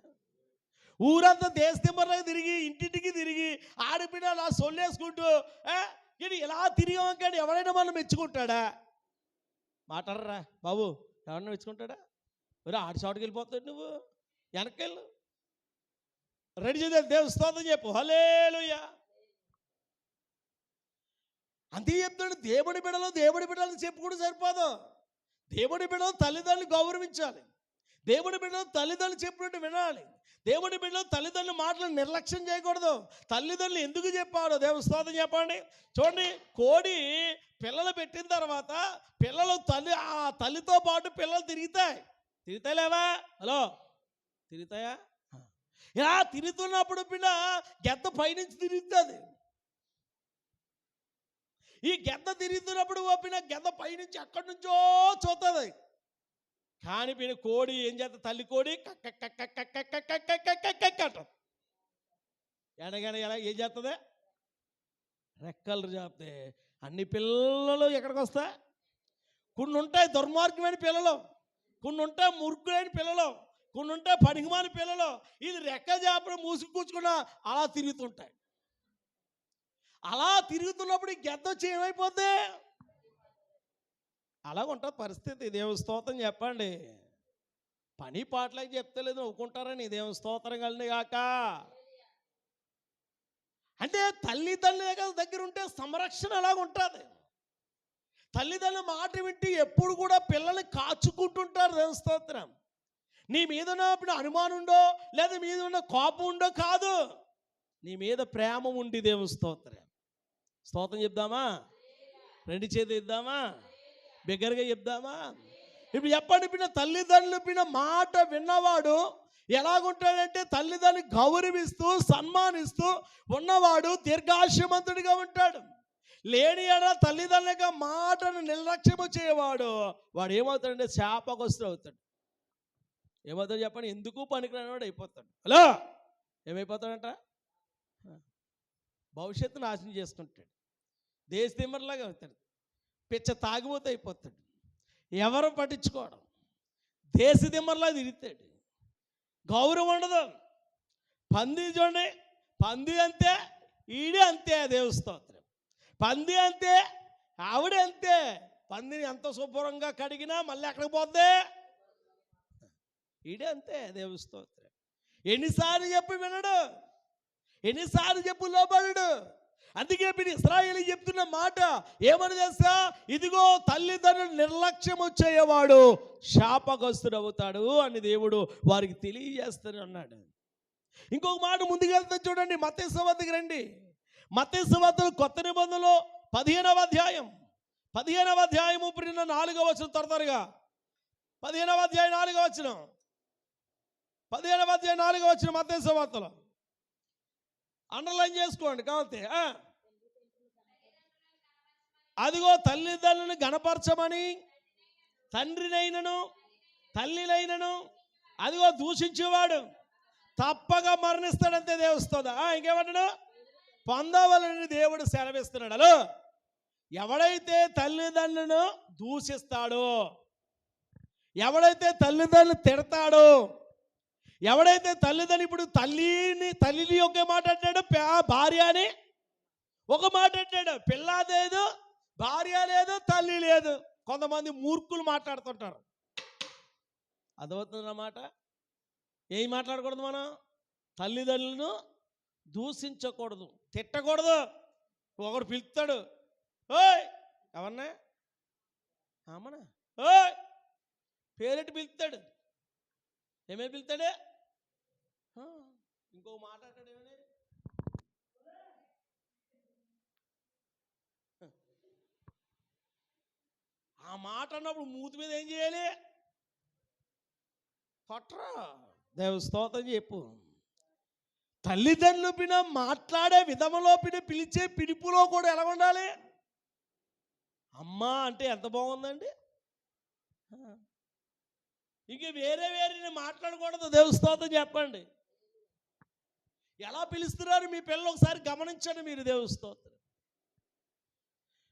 ఊరంతా దేశతిమ్మర్లాగా తిరిగి ఇంటింటికి తిరిగి ఆడపిల్ల అలా సొల్లేసుకుంటూ ఇది ఇలా తిరిగామని ఎవరైనా మనం మెచ్చుకుంటాడా? మాట్లాడరా బాబు, ఎవరైనా మెచ్చుకుంటాడా? మరి ఆడి చోటుకి వెళ్ళిపోతాడు, నువ్వు వెనకెళ్ళు. 2 చేతులు దేవుని స్తోత్రం చెప్పు. హల్లెలూయా. అంతే చెప్తాడు. దేవుడి బిడ్డలు చెప్పుకుంటూ సరిపోదు. దేవుడి బిడ్డలు తల్లిదండ్రులు గౌరవించాలి. దేవుడి బిడ్డలు తల్లిదండ్రులు చెప్పినట్టు వినాలి. దేవుడి బిడ్డలు తల్లిదండ్రుల మాటలను నిర్లక్ష్యం చేయకూడదు. తల్లిదండ్రులు ఎందుకు చెప్పాడో దేవుని స్తోత్రం చెప్పండి. చూడండి, కోడి పిల్లలు పెట్టిన తర్వాత పిల్లలు తల్లితో పాటు పిల్లలు తిరుగుతాయిలేవా? హలో, తిరుగుతాయా? ఇలా తిరుగుతున్నప్పుడు పిల్ల గెద్ద పైనుంచి తిరుగుతుంది. ఈ గెద్ద తిరుగుతున్నప్పుడు గెద్ద పైనుంచి ఎక్కడి నుంచో చూస్తుంది. కానీ కోడి ఏం చేస్తుంది? తల్లి కోడి ఎనగానే ఎలా ఏం చేస్తుంది? రెక్కలు చేస్తే అన్ని పిల్లలు ఎక్కడికి వస్తాయి? కొన్ని ఉంటాయి దుర్మార్గమైన పిల్లలు, కొన్ని ఉంటాయి మురుగులైన పిల్లలు, కొన్ని ఉంటాయి పనికిమాని పిల్లలు. ఇది రెక్క చేపలు మూసుకు కూర్చుకున్నా అలా తిరుగుతుంటాయి. అలా తిరుగుతున్నప్పుడు ఈ గెద్ద వచ్చి ఏమైపోద్ది? అలాగ ఉంటుంది పరిస్థితి. దేవుని స్తోత్రం చెప్పండి. పని పాటలకి చెప్తలేదు ఒప్పుకుంటారని దేవుని స్తోత్రం కలిగి కాక. అంటే తల్లిదండ్రుల దగ్గర ఉంటే సంరక్షణ అలాగ ఉంటుంది. తల్లిదండ్రుల మాట వింటే ఎప్పుడు కూడా పిల్లల్ని కాచుకుంటుంటారు. దేవుని స్తోత్రం. నీ మీద ఉన్న అనుమానం ఉండో లేదా మీద ఉన్న కోపం ఉండో కాదు, నీ మీద ప్రేమ ఉండి దేవుని స్తోత్రం. స్తోత్రం చెప్దామా? 2 చేతులు ఇద్దామా? బిగ్గరగా చెప్దామా? ఇప్పుడు చెప్పండి, తల్లిదండ్రులు మాట విన్నవాడు ఎలాగుంటాడంటే, తల్లిదండ్రులు గౌరవిస్తూ సన్మానిస్తూ ఉన్నవాడు దీర్ఘాయుష్యమంతుడిగా ఉంటాడు. లేని ఎడ తల్లిదండ్రుల మాటను నిర్లక్ష్యము చేయవాడు వాడు ఏమవుతాడంటే శాపగ్రస్తుడు అవుతాడు. ఏమవుతాడు చెప్పండి, ఎందుకు పనికిరానివాడు అయిపోతాడు. హలో, ఏమైపోతాడంట? భవిష్యత్తు నాశనం చేసుకుంటాడు, దేశ తిమ్మర్లాగా అవుతాడు, పిచ్చ తాగిపోతే అయిపోతాడు, ఎవరు పట్టించుకోవడం, దేశ దిమ్మర్లా తిరుగుతాడు, గౌరవం ఉండదు. పంది చూడండి, పంది అంతే, ఈడే అంతే, దేవుని స్తోత్రం. పంది అంతే, ఆవిడే అంతే. పందిని ఎంత శుభ్రంగా కడిగినా మళ్ళీ ఎక్కడికి పోద్ది, ఈడే అంతే, దేవుని స్తోత్రం. ఎన్నిసార్లు చెప్పి వినడు, ఎన్నిసార్లు చెప్పు లోబడడు. అందుకే మీరు ఇశ్రాయేలు చెప్తున్న మాట ఏమని తెలుసా? ఇదిగో తల్లిదండ్రులు నిర్లక్ష్యం చేయవాడు శాపగ్రస్తుడు అవుతాడు అని దేవుడు వారికి తెలియజేస్తూనే ఉన్నాడు. ఇంకొక మాట ముందుకెళ్తే చూడండి, మత్తయి సువార్తకి రండి. మత్తయి సువార్త కొత్త నిబంధనలో 15వ అధ్యాయం 4వ వచనం, త్వరగా 15వ అధ్యాయం 4వ వచనం, 15వ అధ్యాయం 4వ వచనం మత్తయి సువార్తలో అండర్లైన్ చేసుకోండి కావాలి. అదిగో తల్లిదండ్రులను గణపరచమని తండ్రినైనను తల్లినైనను అదిగో దూషించేవాడు తప్పగా మరణిస్తాడంతే దేవుస్తోందా. ఇంకేమంటాడు? పొందవలని దేవుడు సెలవిస్తున్నాడు. అలో, ఎవడైతే తల్లిదండ్రులను దూషిస్తాడో, ఎవడైతే తల్లిదండ్రులు తిడతాడో, ఎవడైతే తల్లిదండ్రులు, ఇప్పుడు తల్లిని ఒక మాట అంటాడు, భార్య అని ఒక మాట అంటాడు, పిల్ల లేదు, భార్య లేదు, తల్లి లేదు. కొంతమంది మూర్ఖులు మాట్లాడుతుంటారు. అదవుతుందన్నమాట. ఏం మాట్లాడకూడదు మనం? తల్లిదండ్రులను దూషించకూడదు, తిట్టకూడదు. ఒకడు పిలుస్తాడు, ఓయ్ ఎవరన్నా అమ్మనా, ఓయ్ పేరెట్టి పిలుస్తాడు. ఏమేమి పిలుస్తాడే? ఇంకో మాట్లాడాడు, ఏమని? ఆ మాట అన్నప్పుడు మూతి మీద ఏం చేయాలి? కొట్రా, దేవ స్తోత్రం చెప్పు. తల్లిదండ్రులు పిన మాట్లాడే విధములో పిలిచే పిలుపులో కూడా ఎలా ఉండాలి? అమ్మా అంటే ఎంత బాగుందండి. ఇంక వేరే మాట్లాడకూడదు. దేవ స్తోత్రం చెప్పండి. ఎలా పిలుస్తున్నారు మీ పిల్లలు ఒకసారి గమనించండి మీరు. దేవ స్తోత్రం.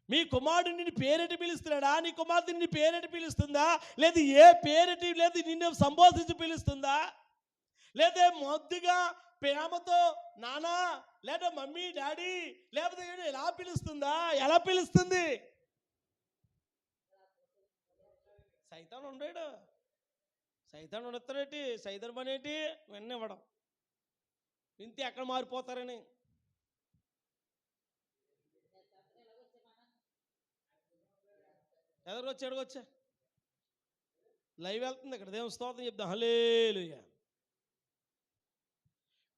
మీ కుమారుడు నిన్ను పేరెట్టి పిలుస్తున్నాడా? నీ కుమార్తె నిన్ను పేరెట్టి పిలుస్తుందా? లేదు ఏ పేరెట్టి, లేదు నిన్ను సంబోధించి పిలుస్తుందా? లేదా మొద్దుగా ప్రేమతో నానా, లేదా మమ్మీ డాడీ, లేకపోతే ఎలా పిలుస్తుందా? ఎలా పిలుస్తుంది? సైతాన్ ఉండేడు, సైతాన్ ఉండతాడేటి, సైతాన్ పని ఏంటి? విన్నివ్వడం. ఇంతే, ఎక్కడ మారిపోతారని. ఎదరొచ్చా లైవ్ వెళ్తుంది ఇక్కడ. దేవుని స్తోత్రం చెప్తాం. హల్లెలూయా.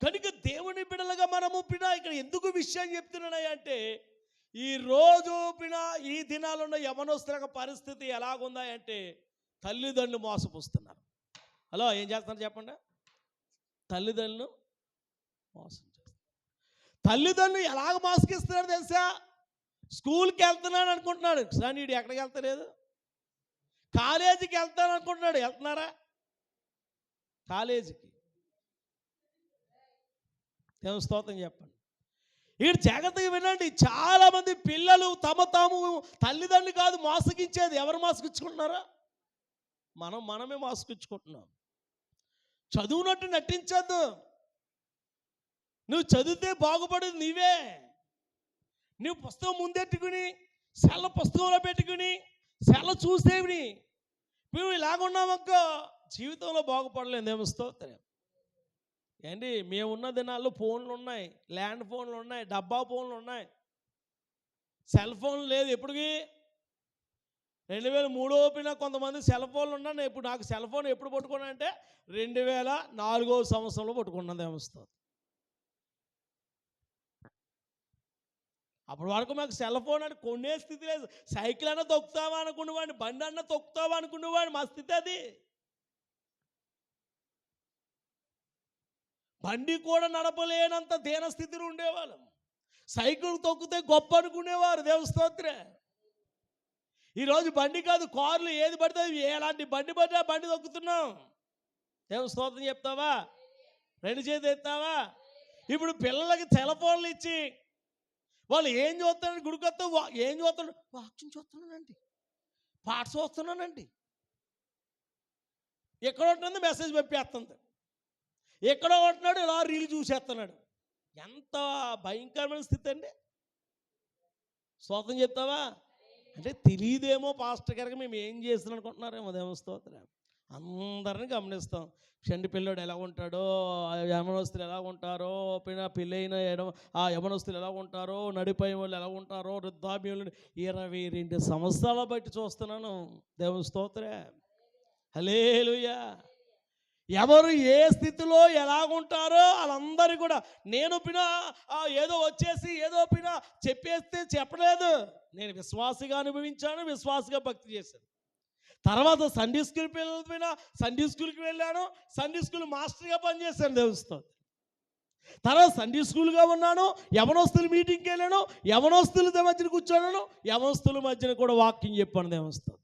కనుక దేవుని బిడ్డలుగా మనము ఇక్కడ ఎందుకు విషయం చెప్తున్నానంటే, ఈ రోజు ఈ దినాలున్న యవనస్తుల పరిస్థితి ఎలాగుందా అంటే, తల్లిదండ్రులు మోసపుస్తున్నారు. హలో, ఏం చేస్తున్నారు చెప్పండి? తల్లిదండ్రులు మోసం చేస్తారు. తల్లిదండ్రులు ఎలాగ మోసగిస్తున్నారు తెలుసా? స్కూల్కి వెళ్తున్నాడు అనుకుంటున్నాడు, కానీ వీడు ఎక్కడికి వెళ్తలేదు. కాలేజీకి వెళ్తాను అనుకుంటున్నాడు, వెళ్తున్నారా కాలేజీకి? దేవుని స్తోత్రం చెప్పండి. వీడు జాగ్రత్తగా వినండి. చాలామంది పిల్లలు తాము తల్లిదండ్రులు కాదు మోసగించేది. ఎవరు మోసగించుకుంటున్నారా? మనమే మోసగించుకుంటున్నాం. చదువునట్టు నటించద్దు. నువ్వు చదివితే బాగుపడేది నీవే. నువ్వు పుస్తకం ముందెట్టుకుని సెల్ల పుస్తకంలో పెట్టుకుని సెల్ల చూసేవి నువ్వు ఇలాగున్నామనుకో, జీవితంలో బాగుపడలేదు. దేవుని స్తోత్రం. ఏంటి, మేమున్న దినాల్లో ఫోన్లు ఉన్నాయి, ల్యాండ్ ఫోన్లు ఉన్నాయి, డబ్బా ఫోన్లు ఉన్నాయి, సెల్ ఫోన్ లేదు. ఎప్పటికి 2003 కొంతమంది సెల్ ఫోన్లు ఉన్నాయి. ఇప్పుడు నాకు సెల్ ఫోన్ ఎప్పుడు పట్టుకున్నా అంటే 2004వ సంవత్సరంలో పట్టుకున్నాను. దేవుని స్తోత్రం. అప్పటి వరకు మాకు సెల్ ఫోన్ అని కొనే స్థితి లేదు. సైకిల్ అన్నా తొక్కుతావా అనుకునేవాడిని, బండి అన్నా తొక్కుతావా అనుకునేవాడిని. మా స్థితి అది. బండి కూడా నడపలేనంత దీన స్థితిలో ఉండేవాళ్ళం. సైకిల్ తొక్కితే గొప్ప అనుకునేవారు. దేవుని స్తోత్రం. ఈరోజు బండి కాదు, కార్లు ఏది పడితే ఎలాంటి బండి పడితే బండి తొక్కుతున్నాం. దేవుని స్తోత్రం చెప్తావా? రెండు చేతులు ఎత్తావా? ఇప్పుడు పిల్లలకి సెలఫోన్లు ఇచ్చి వాళ్ళు ఏం చూస్తారంటే గుడికొస్తా ఏం చూస్తాడు, వాక్యం చూస్తున్నానండి, పాట చూస్తున్నానండి, ఎక్కడ ఉంటుంది మెసేజ్ పంపేస్తుంది, ఎక్కడో ఉంటున్నాడు ఇలా రీల్ చూసేస్తున్నాడు. ఎంత భయంకరమైన స్థితి అండి. స్తోత్రం చెప్తావా? అంటే తెలియదేమో పాస్టర్ గారికి మేము ఏం చేస్తున్నాం అనుకుంటున్నారేమో. దేవుని స్తోత్రం. అందరిని గమనిస్తాం. చండి పిల్లోడు ఎలా ఉంటాడో, యమనస్తులు ఎలా ఉంటారో, పెళ్ళైన యమనస్తులు ఎలా ఉంటారో, నడిపోయిన వాళ్ళు ఎలా ఉంటారో, వృద్ధాప్యంలో 22 సంవత్సరాల బట్టి చూస్తున్నాను. దేవుని స్తోత్రం. హల్లెలూయా. ఎవరు ఏ స్థితిలో ఎలాగుంటారో వాళ్ళందరూ కూడా నేను ఏదో వచ్చేసి ఏదో చెప్పేస్తే చెప్పలేదు. నేను విశ్వాసిగా అనుభవించాను, విశ్వాసిగా భక్తి చేశాను. తర్వాత సండే స్కూల్ పిల్లల సండే స్కూల్కి వెళ్ళాను, సండే స్కూల్ మాస్టర్గా పనిచేశాను. దేవుస్తాను. తర్వాత సండే స్కూల్గా ఉన్నాను, యవనస్తుల మీటింగ్కి వెళ్ళాను, యవనస్తుల మధ్యన కూర్చోన్నాను, యవనస్తుల మధ్యన కూడా వాక్యం చెప్పాను. దేవస్థానం.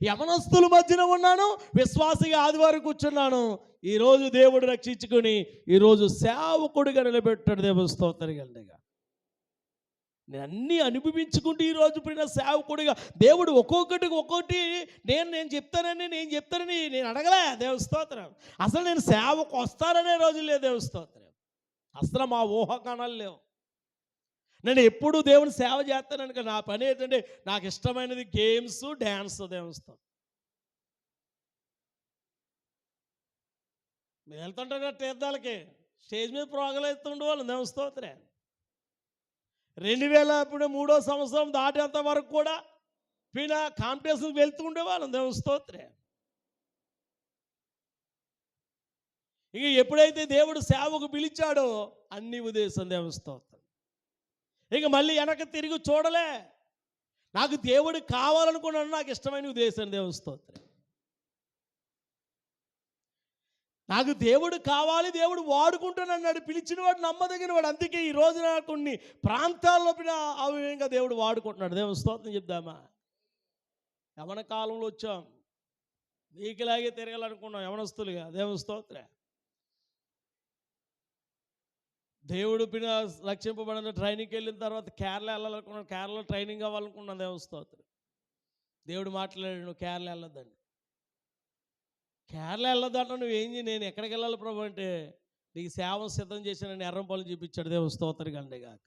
యవనస్తుల మధ్యన ఉన్నాను, విశ్వాసిగా ఆదివారం కూర్చున్నాను. ఈరోజు దేవుడు రక్షించుకొని ఈరోజు సేవకుడిగా నిలబెట్టాడు. దేవుని స్తోత్రం గంటగా నేను అన్నీ అనుభవించుకుంటూ ఈరోజు సేవకుడిగా దేవుడు ఒక్కొక్కటి నేను చెప్తానని నేను అడగలే. దేవుని స్తోత్రం. అసలు నేను సేవకు వస్తాననే రోజు లేదు. దేవుని స్తోత్రం. అసలు మా ఊహాగానాలు లేవు. నేను ఎప్పుడు దేవుని సేవ చేస్తాను. నా పని ఏంటంటే నాకు ఇష్టమైనది గేమ్స్, డ్యాన్స్. దేవస్థానం మేము వెళ్తుంటాం కదా తీర్థాలకి, స్టేజ్ మీద ప్రోగ్రాం వేస్తుండే వాళ్ళు. దేవస్తోత్రే 2003వ సంవత్సరం దాటేంత వరకు కూడా కాంపిటీషన్కి వెళ్తూ ఉండేవాళ్ళం. దేవస్తోత్రే. ఇక ఎప్పుడైతే దేవుడు సేవకు పిలిచాడో అన్ని ఉద్దేశం. దేవస్తోత్రం. ఇక మళ్ళీ వెనక తిరిగి చూడలే. నాకు దేవుడు కావాలనుకున్నాను, నాకు ఇష్టమైన ఉద్దేశం. దేవుని స్తోత్రం. నాకు దేవుడు కావాలి, దేవుడు వాడుకుంటానన్నాడు. పిలిచిన వాడు నమ్మదగిన వాడు. అందుకే ఈ రోజున కొన్ని ప్రాంతాల్లో అవిధంగా దేవుడు వాడుకుంటున్నాడు. దేవుని స్తోత్రం చెప్దామా? యవన కాలంలో వచ్చాం, నీకులాగే తిరగాలనుకున్నాం యవనస్తులుగా. దేవుని స్తోత్రం. దేవుడు రక్షింపబడిన ట్రైనింగ్కి వెళ్ళిన తర్వాత కేరళ వెళ్ళాలనుకున్నాను, కేరళలో ట్రైనింగ్ అవ్వాలనుకున్నాను. దేవుని స్తోత్రం. దేవుడు మాట్లాడాడు, నువ్వు కేరళ వెళ్ళొద్దండి. కేరళ వెళ్ళొద్దంట. నేను ఎక్కడికి వెళ్ళాలి ప్రభు అంటే, నీకు సేవ సిద్ధం చేశానని ఎర్రంపల్లి చూపించాడు. దేవుని స్తోత్రం కంటే గాక.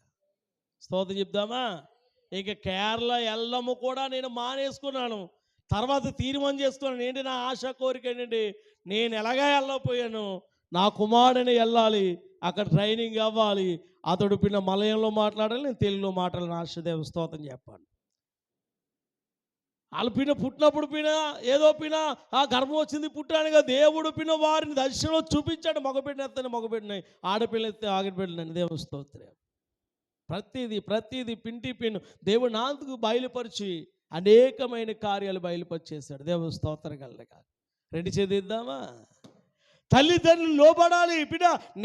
స్తోత్రం చెప్దామా? ఇక కేరళ వెళ్ళము కూడా నేను మానేసుకున్నాను. తర్వాత తీర్మానం చేసుకున్నాను. ఏంటి నా ఆశ, కోరిక ఏంటంటే, నేను ఎలాగా వెళ్ళకపోయాను, నా కుమారుడిని వెళ్ళాలి, అక్కడ ట్రైనింగ్ అవ్వాలి, అతడు మలయంలో మాట్లాడాలి, నేను తెలుగులో మాట్లాడాలని ఆశ. దేవుని స్తోత్రం చెప్పాను. వాళ్ళు పుట్టినప్పుడు ఏదో ఆ గర్భం వచ్చింది పుట్టానుగా దేవుడు వారిని దర్శనంలో చూపించాడు. మగబిడ్డ ఎత్తని మగబిడ్డని, ఆడపిల్ల ఎత్తే ఆడపిల్లని. దేవుని స్తోత్రం. ప్రతిదీ పిండి దేవుడు నాందుకు బయలుపరిచి అనేకమైన కార్యాలు బయలుపరిచేశాడు. దేవుని స్తోత్రం కలగా. రెండు చేద్దామా? తల్లిదండ్రులు లోబడాలి.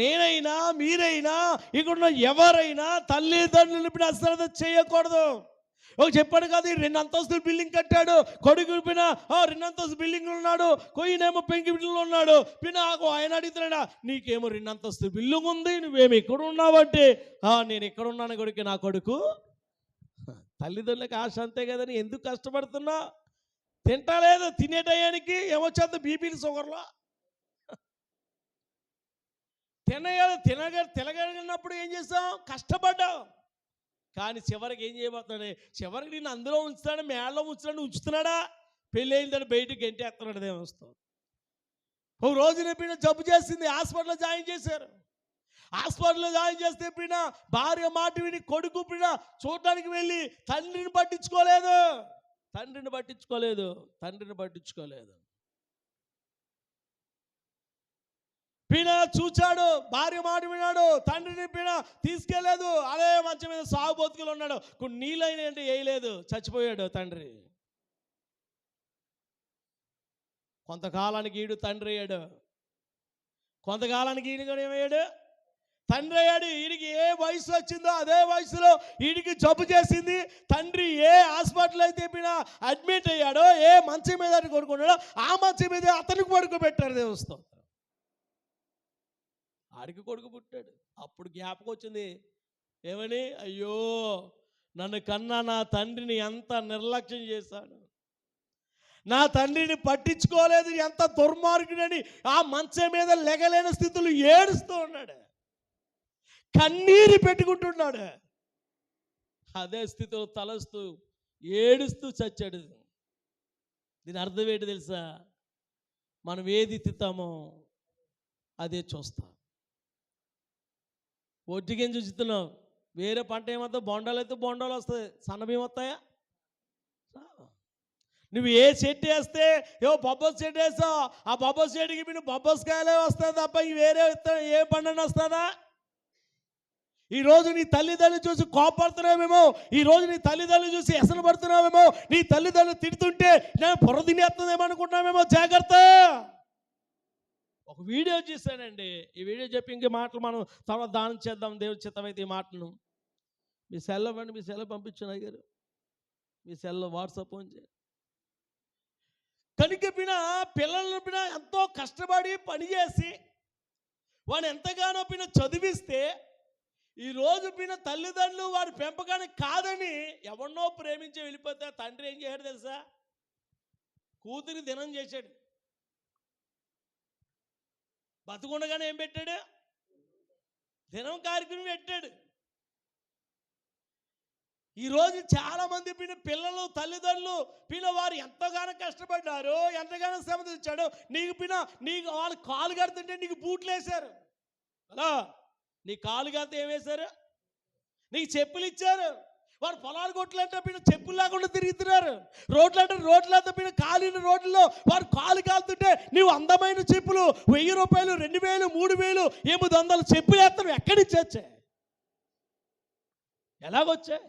నేనైనా మీరైనా ఇక్కడ ఎవరైనా తల్లిదండ్రులు అశ్రద్ధ చేయకూడదు. చెప్పాడు కదా, 2 అంతస్తుల బిల్డింగ్ కట్టాడు కొడుకు. 2 అంతస్తు బిల్డింగ్లు ఉన్నాడు, కొయ్యనేమో పెంకి బిల్డింగ్లో ఉన్నాడు. ఆయన అడుగుతున్నాడా, నీకేమో 2 అంతస్తు బిల్డింగ్ ఉంది, నువ్వేమో ఇక్కడ ఉన్నావంటే, నేను ఎక్కడ ఉన్నాను కొడుకు, నా కొడుకు. తల్లిదండ్రులకు ఆశ అంతే కదని ఎందుకు కష్టపడుతున్నా? తింటలేదు, తినే టయానికి ఏమొచ్చేంత బీపీలు, షుగర్లో తినగలిగినప్పుడు ఏం చేస్తాం? కష్టపడ్డాం. కానీ చివరికి ఏం చేయబోతున్నాడు? చివరికి నేను అందులో ఉంచుతాడు, మేడలో ఉంచుతున్నాడా? పెళ్ళి అయిందని బయటికి గెంటేస్తున్నాడు. దేవస్థానం. ఒక రోజు జబ్బు చేసింది, హాస్పిటల్లో జాయిన్ చేశారు. హాస్పిటల్లో జాయిన్ చేస్తే భార్య మాట విని కొడుకు చూడటానికి వెళ్ళి తండ్రిని పట్టించుకోలేదు. చూచాడు, భార్య మాట విన్నాడు, తండ్రిని తీసుకెళ్లేదు. అదే మంచం మీద సాగు బతుకులు ఉన్నాడు. కొన్ని నీళ్ళైన వేయలేదు, చచ్చిపోయాడు తండ్రి. కొంతకాలానికి ఈడు తండ్రి అయ్యాడు. కొంతకాలానికి ఈయన కూడా ఏమయ్యాడు? తండ్రి అయ్యాడు. ఈడికి ఏ వయసు వచ్చిందో అదే వయసులో ఈడికి జబ్బు చేసింది. తండ్రి ఏ హాస్పిటల్ అయితే అడ్మిట్ అయ్యాడో, ఏ మంచం మీద కొడుకున్నాడో ఆ మంచం మీద అతనికి పడుకోబెట్టారు. దేవస్థానం. ఆడికి కొడుకు పుట్టాడు. అప్పుడు జ్ఞాపకం వచ్చింది ఏమని, అయ్యో నన్ను కన్నా నా తండ్రిని ఎంత నిర్లక్ష్యం చేశాను, నా తండ్రిని పట్టించుకోలేదు, ఎంత దుర్మార్గుడని ఆ మంచం మీద లెగలేని స్థితిలో ఏడుస్తూ ఉన్నాడు, కన్నీరు పెట్టుకుంటున్నాడు. అదే స్థితిలో తలస్తూ ఏడుస్తూ చచ్చాడు. దీని అర్థం ఏంటి తెలుసా? మనం ఏది తిత్తామో అదే చూస్తాం. ఒడ్డిగేం చూస్తున్నాం, వేరే పంట ఏమవుతా, బొండాలు అయితే బొండాలు వస్తాయి, సన్నబియ్యం వస్తాయా? నువ్వు ఏ చెట్టు వేస్తే బొబ్బస్ చెట్టు వేస్తావు, ఆ బొబ్బస్ చెట్టుకి మీరు బొబ్బస్కాయలే వస్తుంది తప్ప వేరే ఏ పంటని వస్తుందా? ఈరోజు నీ తల్లిదండ్రులు చూసి కోపడుతున్నావేమో, ఈరోజు నీ తల్లిదండ్రులు చూసి ఎసలు పడుతున్నావేమో, నీ తల్లిదండ్రులు తిడుతుంటే నేను పొర తినేస్తుందేమో అనుకుంటున్నామేమో. జాగ్రత్త. ఒక వీడియో చూశానండి, ఈ వీడియో చెప్పి ఇంకే మాటలు మనం తర్వాత దానం చేద్దాం దేవుడి చిత్తమైతే. ఈ మాటలను మీ సెల్లో ఇవ్వండి, మీ సెల్లో పంపించాను అయ్యారు, మీ సెల్లో వాట్సాప్ ఫోన్ చేయండి. కనుక పిల్లలను ఎంతో కష్టపడి పనిచేసి వాడు ఎంతగానో చదివిస్తే ఈరోజు తల్లిదండ్రులు వాడి పెంపకానికి కాదని ఎవరినో ప్రేమించి వెళ్ళిపోతే తండ్రి ఏం చేశాడు తెలుసా? కూతురి దినం చేశాడు. బతుకుండగానే ఏం పెట్టాడు? దినం కార్యక్రమం పెట్టాడు. ఈరోజు చాలామంది పిల్లలు తల్లిదండ్రులు వారు ఎంతగానో కష్టపడ్డారు, ఎంతగానో శ్రమ తెచ్చాడు. నీకు వాళ్ళు కాలు కడుతుంటే నీకు బూట్లు వేశారు. అలా నీ కాలు కాదు ఏం వేశారు? నీకు చెప్పులు ఇచ్చారు. వాడు పొలాలు కొట్లంటే చెప్పులు లేకుండా తిరుగుతున్నారు. రోడ్లంటే కాలిన రోడ్లలో వాడు కాలు కాలుతుంటే నీవు అందమైన చెప్పులు 1000 రూపాయలు, 2000, 3000, 800 చెప్పులు వేస్తాను. ఎక్కడిచ్చి వచ్చాయి? ఎలాగొచ్చాయి?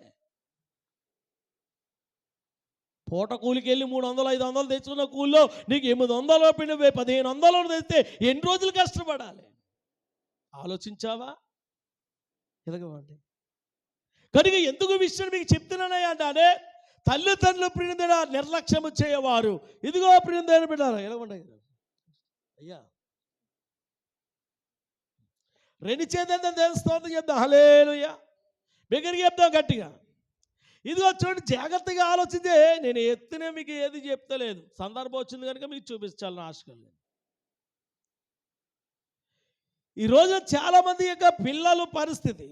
పూట కూలికి వెళ్ళి 300, 500 తెచ్చుకున్న కూలిలో నీకు 800 1500 తెస్తే ఎన్ని రోజులు కష్టపడాలి? ఆలోచించావా? ఎలాగండి? కనుక ఎందుకు విషయం మీకు చెప్తున్నానయ్యా అంటే, తల్లిదండ్రులు ప్రియమైన నిర్లక్ష్యం చేయవారు. ఇదిగో ప్రియమైన బిడ్డారా, ఎలాగండి అయ్యా, రెండు చేతులతో తెలుస్తోంది చెప్తాం. హల్లెలూయా. బిగ్గరగా చెప్తాం గట్టిగా. ఇదిగో చూడండి, జాగ్రత్తగా ఆలోచించే. నేను ఎత్తునే మీకు ఏది చెప్తలేదు, సందర్భం వచ్చింది కనుక మీకు చూపించాలని ఆశ కలిగింది. ఈరోజు చాలామంది యొక్క పిల్లల పరిస్థితి,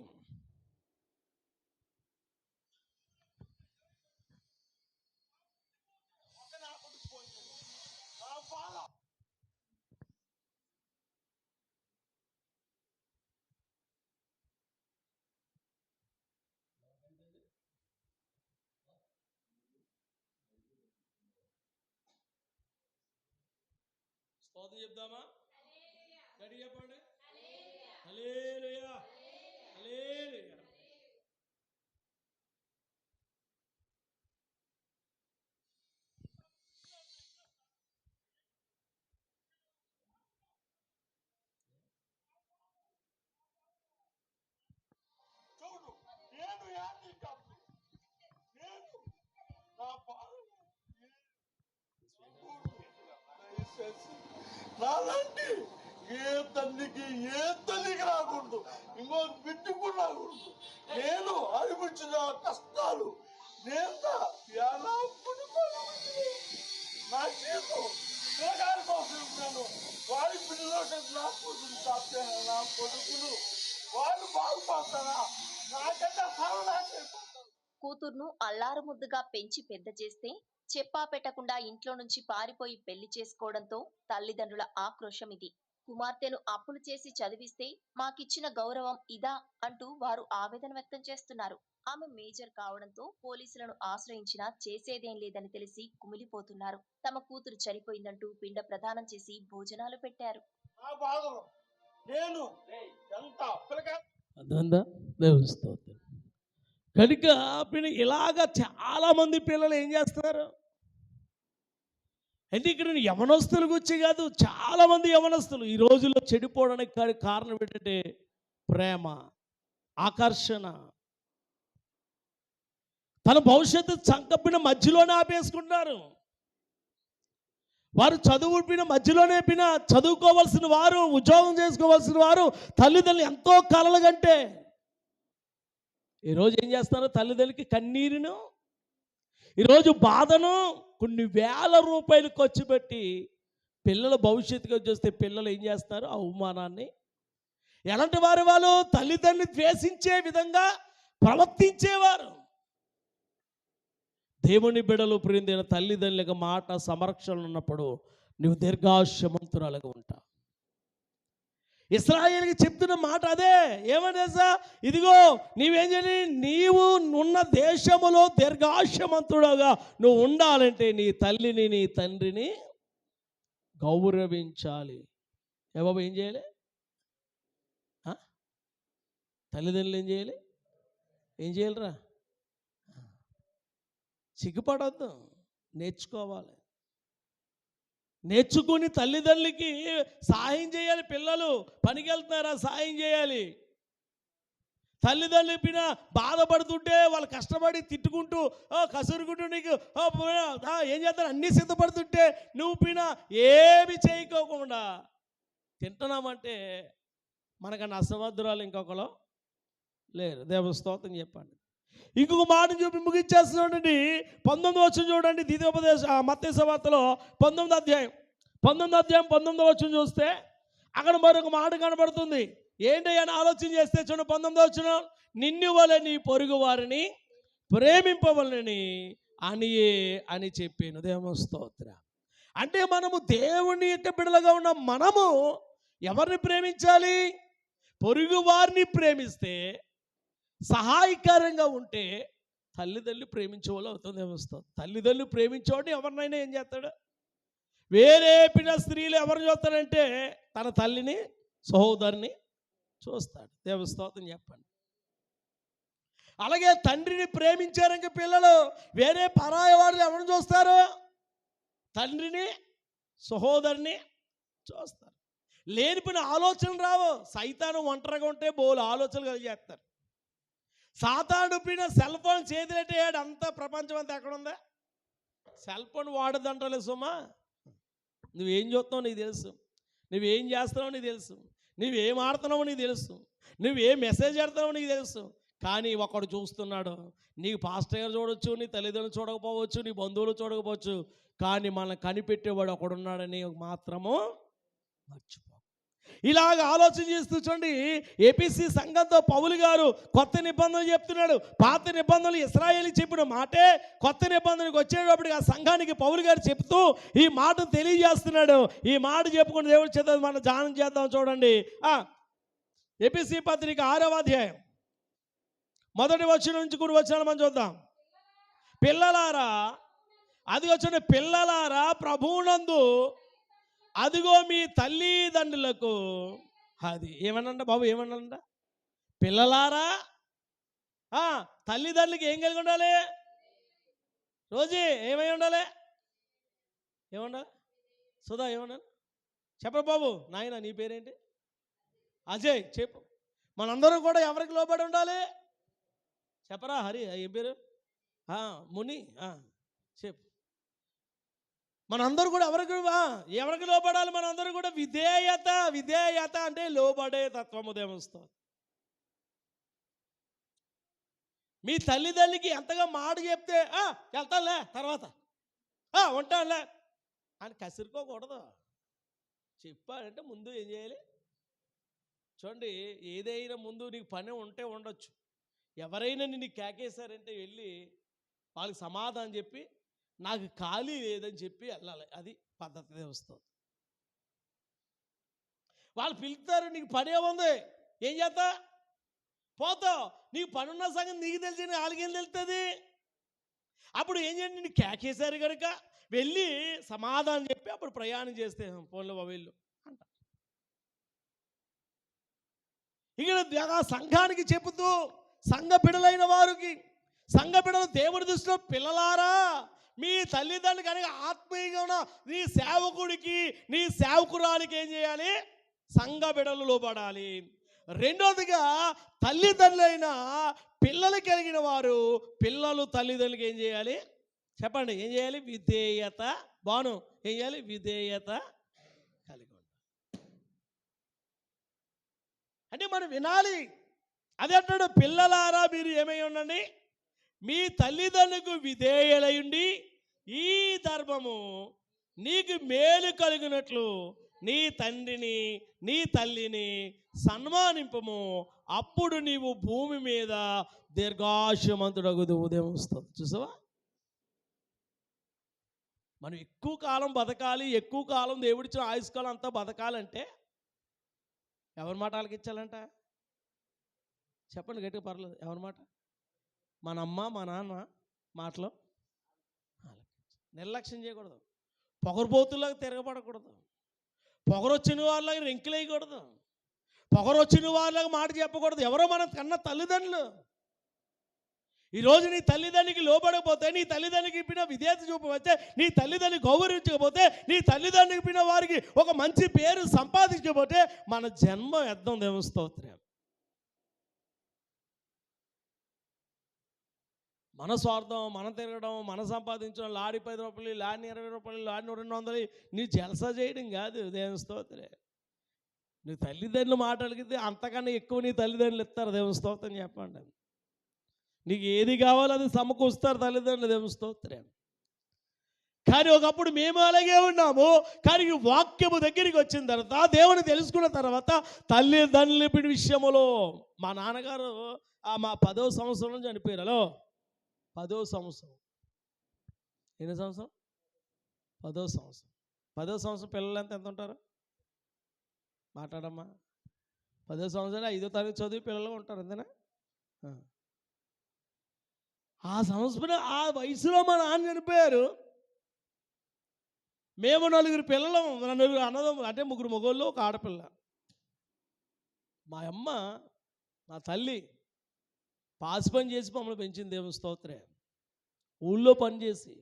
స్తోత్రం చెప్దామా? గట్టిగా చెప్పండి. హల్లెలూయా, హల్లెలూయా. చూడు, నేను యాది కాదు, నేను నా నాలాంటి ఏ తల్లికి రాకూడదు, ఇంకో బిడ్డకు రాకూడదు. నేను అనిపించిన కష్టాలు నేను ఎలా నా చేతు కోసం వాడి పిల్లలు నా కొడుకులు కాస్తే నా కొడుకులు వాళ్ళు బాగుపడతారా? నాకంటే కూతుర్ను అల్లారు ముద్దుగా పెంచి పెద్ద చేస్తే చెప్పా పెట్టకుండా ఇంట్లో నుంచి పారిపోయి పెళ్లి చేసుకోవడంతో తల్లిదండ్రుల ఆక్రోశం ఇది. కుమార్తెను అప్పులు చేసి చదివిస్తే మాకిచ్చిన గౌరవం ఇదా అంటూ వారు ఆవేదన వ్యక్తం చేస్తున్నారు. ఆమె మేజర్ కావడంతో పోలీసులను ఆశ్రయించినా చేసేదేం లేదని తెలిసి కుమిలిపోతున్నారు. తమ కూతురు చనిపోయిందంటూ పిండ ప్రదానం చేసి భోజనాలు పెట్టారు. కనుక ఇలాగా చాలా మంది పిల్లలు ఏం చేస్తున్నారు అంటే, ఇక్కడ యవనస్తుల గురించి కాదు, చాలా మంది యవనస్తులు ఈ రోజుల్లో చెడిపోవడానికి కారణం ఏంటంటే ప్రేమ, ఆకర్షణ. తన భవిష్యత్తు చంకపిన మధ్యలోనే ఆపేసుకుంటారు. వారు చదువుపిన మధ్యలోనే చదువుకోవాల్సిన వారు, ఉద్యోగం చేసుకోవాల్సిన వారు తల్లిదండ్రులు ఎంతో కలలు కంటే ఈరోజు ఏం చేస్తున్నారు? తల్లిదండ్రులకి కన్నీరును, ఈరోజు బాధను కొన్ని వేల రూపాయలు ఖర్చు పెట్టి పిల్లల భవిష్యత్తుగా చూస్తే పిల్లలు ఏం చేస్తారు? అవమానాన్ని. ఎలాంటి వారు? వాళ్ళు తల్లిదండ్రులు ద్వేషించే విధంగా ప్రవర్తించేవారు. దేవుని బిడ్డలు ప్రియమైన తల్లిదండ్రులకు మాట సంరక్షణ ఉన్నప్పుడు నువ్వు దీర్ఘాయుష్యమంతురాలుగా ఉంటావు. ఇశ్రాయేలుకి చెప్తున్న మాట అదే. ఏమని తెలుసా? ఇదిగో నీవేం చేయాలి? నీవు ఉన్న దేశములో దీర్ఘాయుష్యమంతుడుగా నువ్వు ఉండాలంటే నీ తల్లిని నీ తండ్రిని గౌరవించాలి. ఏ బాబు ఏం చేయాలి? తల్లిదండ్రులు ఏం చేయాలి? ఏం చేయాలిరా? సిగ్గుపడొద్దు, నేర్చుకోవాలి. నేర్చుకుని తల్లిదండ్రులకి సహాయం చేయాలి. పిల్లలు పనికి వెళ్తున్నారా? సహాయం చేయాలి. తల్లిదండ్రులు పిన బాధపడుతుంటే వాళ్ళు కష్టపడి తిట్టుకుంటూ కసురుకుంటూ నీకు ఏం చేస్తారు? అన్నీ సిద్ధపడుతుంటే నువ్వు పిన ఏమి చేయకోకుండా తింటున్నామంటే మనకన్నా అసమర్థురాలు ఇంకొకరు లేరు. దేవుని స్తోత్రం చెప్పండి. ఇంకొక మాట చూపి ముగించేస్తున్నాడండి. 19వ వచనం చూడండి. మత్తయి సువార్తలో 19వ అధ్యాయం 19వ వచనం చూస్తే అక్కడ మరొక మాట కనబడుతుంది. ఏంటి అని ఆలోచన చేస్తే చూడండి. 19వ వచనం, నిన్ను వలె నీ పొరుగు వారిని ప్రేమింపవలనని అని చెప్పాను. దేవుని స్తోత్రం. అంటే మనము దేవుని యొక్క బిడ్డలుగా ఉన్న మనము ఎవరిని ప్రేమించాలి? పొరుగు వారిని ప్రేమిస్తే, సహాయకరంగా ఉంటే తల్లిదండ్రులు ప్రేమించే వాళ్ళు అవుతుంది. ఏమొస్తుంది? తల్లిదండ్రులు ప్రేమించేవాడిని ఎవరినైనా ఏం చేస్తాడు? వేరే పిల్ల స్త్రీలు ఎవరు చూస్తారంటే తన తల్లిని, సహోదరుని చూస్తాడు. దేవస్తోత్రం చెప్పండి. అలాగే తండ్రిని ప్రేమించారంటే పిల్లలు వేరే పరాయి వాళ్ళు ఎవరిని చూస్తారు? తండ్రిని, సహోదరుని చూస్తారు. లేనిపోయిన ఆలోచనలు రావు. సైతాను ఒంటరిగా ఉంటే బోలు ఆలోచనలు కలిగేస్తారు. సాతాను పిన సెల్ ఫోన్ చేతులెట్టేయాడు. అంతా ప్రపంచం అంతా ఎక్కడుందా? సెల్ ఫోన్ వాడదంటలే సుమా. నువ్వేం చూస్తున్నావు నీకు తెలుసు, నువ్వేం చేస్తున్నావు నీకు తెలుసు, నువ్వేం ఆడుతున్నావు నీకు తెలుసు, నువ్వేం మెసేజ్ పెడతావు నీకు తెలుసు. కానీ ఒకడు చూస్తున్నాడు. నీకు పాస్టర్ గారు చూడవచ్చు, నీ తల్లిదండ్రులు చూడకపోవచ్చు, నీ బంధువులు చూడకపోవచ్చు, కానీ మనల్ని కనిపెట్టేవాడు ఒకడున్నాడని మాత్రము మర్చిపో. ఇలాగ ఆలోచన చేస్తూ చూడండి. ఏపీసీ సంఘంతో పౌలు గారు కొత్త నిబంధనలు చెప్తున్నాడు. పాత నిబంధనలు ఇశ్రాయేలుకి చెప్పిన మాటే కొత్త నిబంధనకు వచ్చేటప్పటికి ఆ సంఘానికి పౌలు గారు చెప్తూ ఈ మాట తెలియజేస్తున్నాడు. ఈ మాట చెప్పుకుని దేవుడి చేత మనం ధ్యానం చేద్దాం. చూడండి. ఏపీసీ పత్రిక 6వ అధ్యాయం 1వ వచనం నుంచి 3 వచనాలు మనం చూద్దాం. పిల్లలారా, అది వచ్చిన పిల్లలారా ప్రభువునందు అదిగో మీ తల్లిదండ్రులకు అది ఏమనంట బాబు, ఏమనంట? పిల్లలారా తల్లిదండ్రులకి ఏం కలిగి ఉండాలి? రోజీ ఏమై ఉండాలి? ఏముండాలి? సుధా ఏమన్నా చెప్ప బాబు. నాయన నీ పేరేంటి? అజయ్ చెప్పు. మనందరం కూడా ఎవరికి లోబడి ఉండాలి? చెప్పరా హరి. ఏం పేరు? ముని. చెప్పు. మనందరూ కూడా ఎవరికి లోబడాలి? మనందరూ కూడా విధేయత అంటే లోబడే తత్వము. దేవస్థ మీ తల్లిదండ్రులకి ఎంతగా మాట చెప్తే వెళ్తానులే, తర్వాత ఉంటానులే అని కసురుకోకూడదు. చెప్పాడంటే ముందు ఏం చేయాలి? చూడండి, ఏదైనా ముందు నీకు పని ఉంటే ఉండొచ్చు. ఎవరైనా నిన్ను కేకేశారంటే వెళ్ళి వాళ్ళకి సమాధానం చెప్పి నాకు ఖాళీ లేదని చెప్పి వెళ్ళాలి. అది పద్ధతి వస్తుంది. వాళ్ళు పిలుస్తారు, నీకు పని ఏముంది, ఏం చేస్తా? పోతావు. నీకు పని ఉన్న సంగతి నీకు తెలిసి వాళ్ళకేం తెలుస్తుంది? అప్పుడు ఏం చేయండి? నిన్ను కేకేశారు కనుక వెళ్ళి సమాధానం చెప్పి అప్పుడు ప్రయాణం చేస్తే ఫోన్లో వెళ్ళు అంట. ఇక్కడ సంఘానికి చెబుతూ సంఘ బిడ్డలైన వారికి, సంఘ బిడ్డలు దేవుడి దృష్టిలో పిల్లలారా, మీ తల్లిదండ్రులు కనుక ఆత్మీయంగా ఉన్న నీ సేవకుడికి, నీ సేవకురానికి ఏం చేయాలి? సంఘ బిడ్డలు లోబడాలి. రెండోదిగా తల్లిదండ్రులైన పిల్లలు కలిగిన వారు, పిల్లలు తల్లిదండ్రులకి ఏం చేయాలి? చెప్పండి, ఏం చేయాలి? విధేయత. బాను ఏం చేయాలి? విధేయత కలిగి ఉండాలి. అంటే మనం వినాలి. అదే అంటాడు, పిల్లలారా మీరు ఏమై ఉండండి, మీ తల్లిదండ్రులకు విధేయులయుండి ఈ ధర్మము నీకు మేలు కలిగినట్లు నీ తండ్రిని నీ తల్లిని సన్మానింపము, అప్పుడు నీవు భూమి మీద దీర్ఘాయుమంతుడగుదు. ఉదయం వస్తుంది చూసావా? మనం ఎక్కువ కాలం బతకాలి, ఎక్కువ కాలం దేవుడిచ్చిన ఆయుష్కాలం అంతా బతకాలంటే ఎవరి మాట ఆలకించాలంట? చెప్పండి గట్టిగా, పర్లేదు. ఎవరి మాట? మన అమ్మ మా నాన్న మాటలు నిర్లక్ష్యం చేయకూడదు. పొగరుబోతులాగా తిరగబడకూడదు. పొగరొచ్చిన వాళ్ళకి రెంకిలేయకూడదు. పొగరొచ్చిన వాళ్ళకి మాట చెప్పకూడదు. ఎవరో మన కన్న తల్లిదండ్రులు. ఈరోజు నీ తల్లిదండ్రికి లోబడకపోతే, నీ తల్లిదండ్రికి ఇప్పిన విధేయత చూపకపోతే, నీ తల్లిదండ్రిని గౌరవించకపోతే, నీ తల్లిదండ్రికి ఇప్పిన వారికి ఒక మంచి పేరు సంపాదించకపోతే మన జన్మ వ్యర్థం. దేవుని స్తోత్రం. మన స్వార్థం, మనం తిరగడం, మనం సంపాదించడం, లారీ 10 రూపాయలు, లారీ 20 రూపాయలు, లారీ 200, నీ జలసా చేయడం కాదు. దేవుని స్తోత్రం. నీ తల్లిదండ్రులు మాట్లాడితే అంతకన్నా ఎక్కువ నీ తల్లిదండ్రులు ఇస్తారు. దేవుని స్తోత్రం చెప్పండి. నీకు ఏది కావాలో అది సమకూస్తారు తల్లిదండ్రులు. దేవుని స్తోత్రం. కానీ ఒకప్పుడు మేము అలాగే ఉన్నాము. కానీ ఈ వాక్యము దగ్గరికి వచ్చిన తర్వాత, దేవుని తెలుసుకున్న తర్వాత, తల్లిదండ్రుల విషయంలో మా నాన్నగారు మా 10వ సంవత్సరం చనిపోయారు. హలో, 10వ సంవత్సరం. ఎన్ని సంవత్సరం? 10వ సంవత్సరం. 10వ సంవత్సరం పిల్లలు ఎంత ఉంటారు? మాట్లాడమ్మా. 10వ సంవత్సరం 5వ తరగతి చదివి పిల్లలు ఉంటారు, అంతేనా? ఆ సంవత్సరం ఆ వయసులో మా నాన్న చనిపోయారు. మేము 4 పిల్లలు, 4 అన్నదమ్ములు, అంటే 3 మగోళ్ళు, 1 ఆడపిల్ల. మా అమ్మ, మా తల్లి పాసి పని చేసి మమ్మల్ని పెంచింది. దేవుని స్తోత్రం. ఊళ్ళో పని చేసి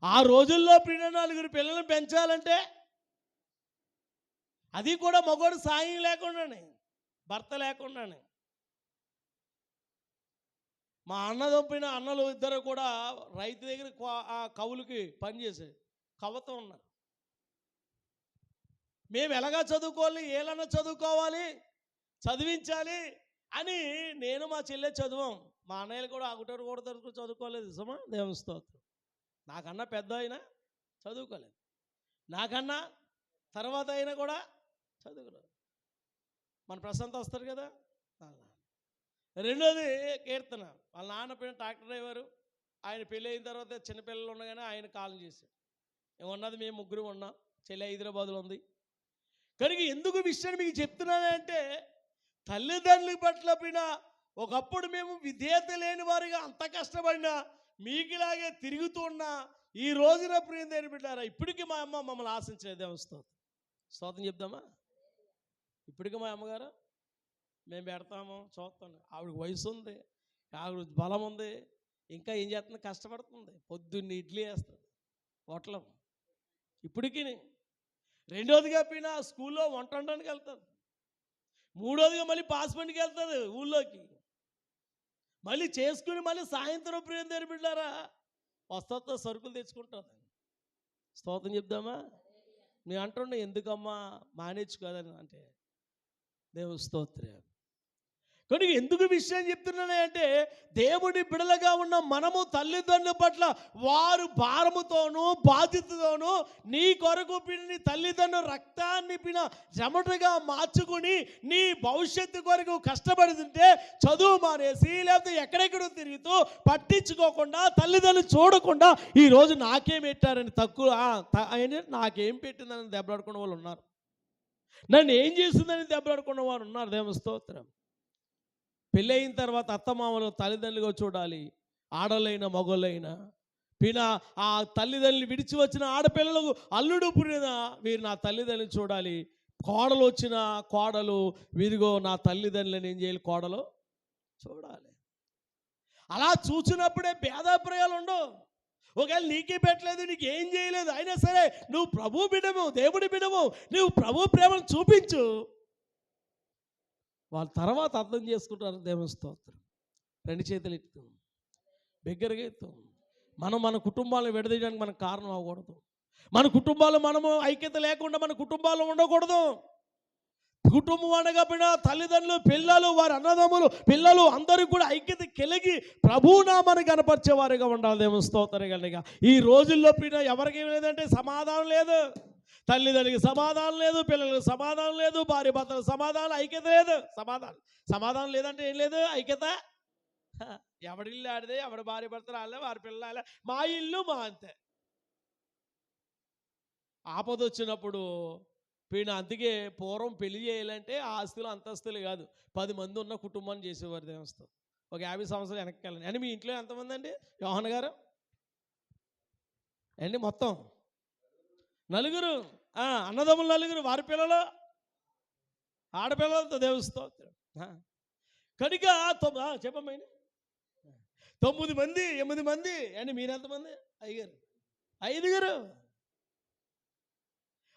ఆ రోజుల్లో 4 పిల్లల్ని పెంచాలంటే అది కూడా మగోడు సాయం లేకుండానే, భర్త లేకుండానే. మా అన్నలు ఇద్దరు కూడా రైతు దగ్గర ఆ కవులకి పనిచేసే కవతో ఉన్నారు. మేము ఎలాగా చదువుకోవాలి, ఏలన్నా చదువుకోవాలి, చదివించాలి అని నేను మా చెల్లె చదువాం. మా అన్నయ్యలు కూడా 1 కూడా తరగతి చదువుకోలేదు. సుమా, దేవుని స్తోత్రం. నాకన్నా పెద్ద అయినా చదువుకోలేదు, నాకన్నా తర్వాత అయినా కూడా చదువుకోలేదు. మన ప్రశాంత్ వస్తారు కదా. రెండోది కీర్తన. వాళ్ళ నాన్న పైన ట్రాక్టర్ డ్రైవరు. ఆయన పెళ్ళి అయిన తర్వాత చిన్నపిల్లలు ఉండగానే ఆయన కాలం చేశాడు. ఉన్నది మేము 3 ఉన్నాం. చెల్లి హైదరాబాద్లో ఉంది. కనుక ఎందుకు విషయాన్ని మీకు చెప్తున్నానంటే, తల్లిదండ్రుల పట్ల పైన ఒకప్పుడు మేము విధేయత లేని వారిగా అంత కష్టపడినా, మీకులాగే తిరుగుతూ ఉన్నా, ఈ రోజున ప్రియం దేని బిడ్డారా, ఇప్పటికీ మా అమ్మ మమ్మల్ని ఆశించలేదు. స్తోత్రం. స్తోత్రం చెప్దామా? ఇప్పటికీ మా అమ్మగారు మేము పెడతాము, చూస్తాను. ఆవిడకి వయసు ఉంది, ఆవిడ బలం ఉంది, ఇంకా ఏం చేస్తుంది, కష్టపడుతుంది. పొద్దున్న ఇడ్లీ వేస్తుంది, హోటలం. ఇప్పటికీ. రెండోదిగా పైన స్కూల్లో వంట వండడానికి వెళ్తుంది. మూడోదిగా మళ్ళీ పాస్మెంట్కి వెళ్తుంది ఊళ్ళోకి. మళ్ళీ చేసుకుని మళ్ళీ సాయంత్రం ప్రియం దేని బిడ్డారా వస్తా సరుకులు తెచ్చుకుంటుంది. స్తోత్రం చెప్దామా? మేము అంటుండే, ఎందుకమ్మా మానేచ్చు కదని అంటే, దేవుని స్తోత్రం. కనుక ఎందుకు విషయం చెప్తున్నానంటే, దేవుడి బిడలగా ఉన్న మనము తల్లిదండ్రుల పట్ల వారు భారముతోనూ బాధ్యతతోనూ నీ కొరకు నీ తల్లిదండ్రుల రక్తాన్ని చెమటగా మార్చుకుని నీ భవిష్యత్తు కొరకు కష్టపడుతుంటే, చదువు మానేసి లేకపోతే ఎక్కడెక్కడో తిరుగుతూ పట్టించుకోకుండా, తల్లిదండ్రులు చూడకుండా ఈరోజు నాకేం పెట్టారని తక్కువ నాకేం పెట్టిందని దెబ్బలాడుకున్న వాళ్ళు ఉన్నారు. నన్ను ఏం చేసిందని దెబ్బలాడుకున్న వారు ఉన్నారు. దేవుని స్తోత్రం. పెళ్ళి అయిన తర్వాత అత్తమామలు తల్లిదండ్రులుగా చూడాలి. ఆడలైనా మగోళ్ళైనా ఆ తల్లిదండ్రులు విడిచి వచ్చిన ఆడపిల్లలకు అల్లుడు పురిన వీరు నా తల్లిదండ్రులు చూడాలి. కోడలు వచ్చిన కోడలు వీరిగో నా తల్లిదండ్రులను ఏం చేయాలి, కోడలు చూడాలి. అలా చూసినప్పుడే భేదాభిప్రాయాలు ఉండవు. ఒకవేళ నీకే పెట్టలేదు, నీకు ఏం చేయలేదు, అయినా సరే నువ్వు ప్రభు బిడ్డము, దేవుడి బిడ్డము, నువ్వు ప్రభు ప్రేమను చూపించు. వాళ్ళ తర్వాత అర్థం చేసుకుంటారు. దేవుని స్తోత్రం. 2 చేతులు ఎత్తు, బిగ్గరగా ఎత్తు. మనం మన కుటుంబాలను విడదీయడానికి మనకు కారణం అవ్వకూడదు. మన కుటుంబాలు మనము ఐక్యత లేకుండా మన కుటుంబాలు ఉండకూడదు. కుటుంబం అనగా తల్లిదండ్రులు, పిల్లలు, వారి అన్నదమ్ములు, పిల్లలు అందరూ కూడా ఐక్యత కలిగి ప్రభునామాన్ని కనపరిచేవారుగా ఉండాలి. దేవుని స్తోత్రం కలిగా. ఈ రోజుల్లో ఎవరికి లేదంటే సమాధానం లేదు, తల్లిదండ్రులకి సమాధానం లేదు, పిల్లలకు సమాధానం లేదు, భార్య భర్తలకు సమాధానం, ఐక్యత లేదు. సమాధానం లేదంటే ఏం లేదు, ఐక్యత. ఎవడి ఇల్లు ఆడితే, ఎవడి భార్య భర్తలు ఆడలే, వారి పిల్లలు ఆడలే, మా ఇల్లు మా అంతే. ఆపద వచ్చినప్పుడు అందుకే పూర్వం పెళ్లి చేయాలంటే ఆస్తులు అంతస్తులు కాదు, 10 మంది ఉన్న కుటుంబాన్ని చేసేవారు. దేవస్థానం ఒక 50 సంవత్సరాలు వెనక్కి వెళ్ళండి. అని మీ ఇంట్లో ఎంతమంది అండి యోహన్ గారు? అండి మొత్తం 4 అన్నదమ్ములు, 4 వారి పిల్లలు, ఆడపిల్లలతో దేవస్థానం కనుక చెప్పమ్మా 9 మంది 8 మంది. అండి మీరెంతమంది? 5.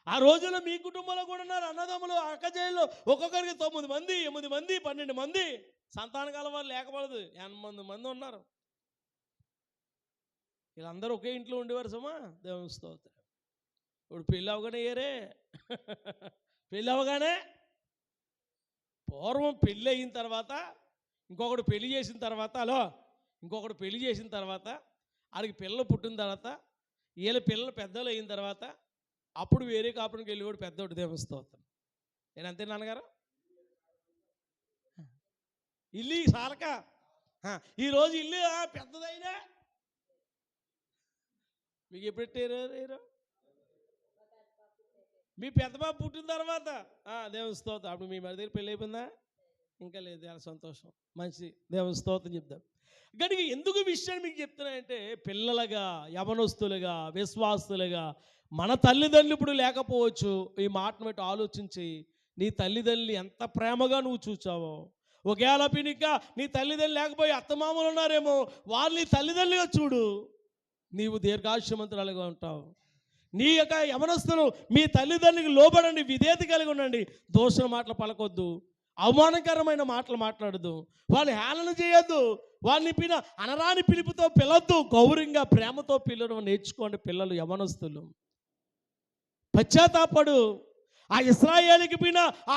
ఆ రోజుల్లో మీ కుటుంబంలో కూడా ఉన్నారు అన్నదమ్ములు, అక్కచెల్లెలు, ఒక్కొక్కరికి 9 మంది 8 మంది 12 మంది. సంతానం కలవారు లేకపోలేదు, 8 మంది ఉన్నారు. వీళ్ళందరూ ఒకే ఇంట్లో ఉండేవారు సుమా. దేవుని స్తోత్రం. ఇప్పుడు పెళ్ళి అవగానే పెళ్ళి అవగానే పూర్వం పెళ్ళి అయిన తర్వాత ఇంకొకడు పెళ్లి చేసిన తర్వాత ఇంకొకడు పెళ్లి చేసిన తర్వాత ఆడికి పిల్లలు పుట్టిన తర్వాత వీళ్ళ పిల్లలు పెద్దలు అయిన తర్వాత అప్పుడు వేరే కాపురికి వెళ్ళేవాడు పెద్దోడు. దేవుని స్తోత్రం. నేను అంతే నాన్నగారు. ఇల్లు సాలక ఈరోజు ఇల్లు పెద్దదైనా మీకు ఎప్పుడెట్టారు? మీ పెద్ద బాబు పుట్టిన తర్వాత దేవుని స్తోత్రం. అప్పుడు మీ మరి దగ్గర పెళ్ళి అయిపోయిందా? ఇంకా లేదు. చాలా సంతోషం, మంచి. దేవుని స్తోత్రం చెప్తాం. కనుక ఎందుకు విషయాన్ని మీకు చెప్తున్నానంటే, పిల్లలుగా, యవనస్తులుగా, విశ్వాసులుగా మన తల్లిదండ్రులు ఇప్పుడు లేకపోవచ్చు. ఈ మాటను బట్టి ఆలోచించి నీ తల్లిదండ్రులు ఎంత ప్రేమగా నువ్వు చూచావో. ఒకవేళ పినిక నీ తల్లిదండ్రులు లేకపోయి అత్తమామలు ఉన్నారేమో, వాళ్ళని తల్లిదండ్రులుగా చూడు, నీవు దీర్ఘాయుష్మంతురాలుగా ఉంటావు. నీ యొక్క యవనస్తులు మీ తల్లిదండ్రులకు లోబడండి, విధేయత కలిగి ఉండండి. దోషణ మాటలు పలకొద్దు, అవమానకరమైన మాటలు మాట్లాడద్దు, వాళ్ళని హేళన చేయొద్దు, వాళ్ళని అనరాని పిలుపుతో పిలవద్దు. గౌరవంగా ప్రేమతో పిల్లడం నేర్చుకోండి. పిల్లలు యవనస్తులు పశ్చాత్తాపడు. ఆ ఇశ్రాయేలుకి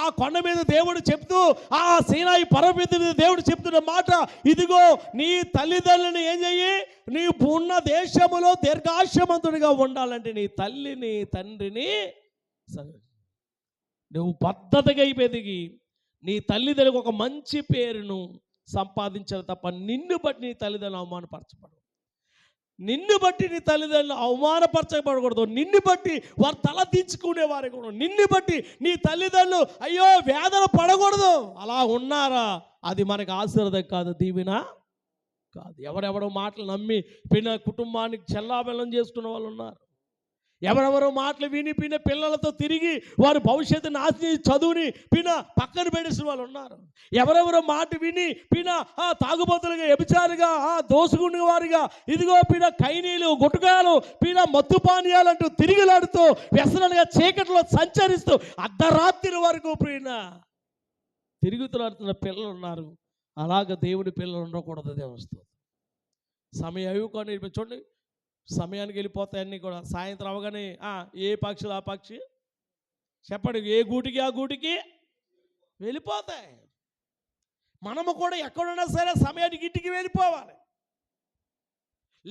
ఆ కొండ మీద దేవుడు చెప్తూ, ఆ సీనాయి పర్వతం మీద దేవుడు చెప్తున్న మాట, ఇదిగో నీ తల్లిదండ్రులను ఏం చెయ్యి, నీ ఉన్న దేశములో దీర్ఘాయుష్మంతుడిగా ఉండాలంటే నీ తల్లిని తండ్రిని నువ్వు పద్ధతిగా పెరిగి నీ తల్లిదండ్రులకు ఒక మంచి పేరును సంపాదించాలి తప్ప నిన్ను బట్టి నీ తల్లిదండ్రులు అవమానపరచబడదు. నిన్ను బట్టి నీ తల్లిదండ్రులు అవమానపరచబడకూడదు. నిన్ను బట్టి వారు తల దించుకునేవారు కూడా. నిన్ను బట్టి నీ తల్లిదండ్రులు అయ్యో వేదన పడకూడదు. అలా ఉన్నారా, అది మనకు ఆశీర్వాదం కాదు, దీవెన కాదు. ఎవరెవరో మాటలు నమ్మి కుటుంబానికి చెల్లాబెల్లం చేసుకున్న వాళ్ళు ఉన్నారు. ఎవరెవరో మాటలు విని పిల్లలతో తిరిగి వారి భవిష్యత్తు నాశనం, చదువుని పక్కన పెట్టేసిన వాళ్ళు ఉన్నారు. ఎవరెవరో మాట విని తాగుబోతులుగా, వ్యభిచారిగా, దోసుకునే వారిగా, ఇదిగో కైనీలు, గుట్టకాయలు, మత్తు పానీయాలంటూ తిరిగిలాడుతూ వ్యసనాలుగా చీకట్లో సంచరిస్తూ అర్ధరాత్రి వరకు తిరుగుతులాడుతున్న పిల్లలు ఉన్నారు. అలాగ దేవుడి పిల్లలు ఉండకూడదు. దేవస్థానం సమయం అవి చూడండి, సమయానికి వెళ్ళిపోతాయన్నీ కూడా. సాయంత్రం అవగానే ఏ పక్షులు ఆ పక్షి చెప్పండి, ఏ గూటికి ఆ గూటికి వెళ్ళిపోతాయి. మనము కూడా ఎక్కడున్నా సరే సమయానికి ఇంటికి వెళ్ళిపోవాలి.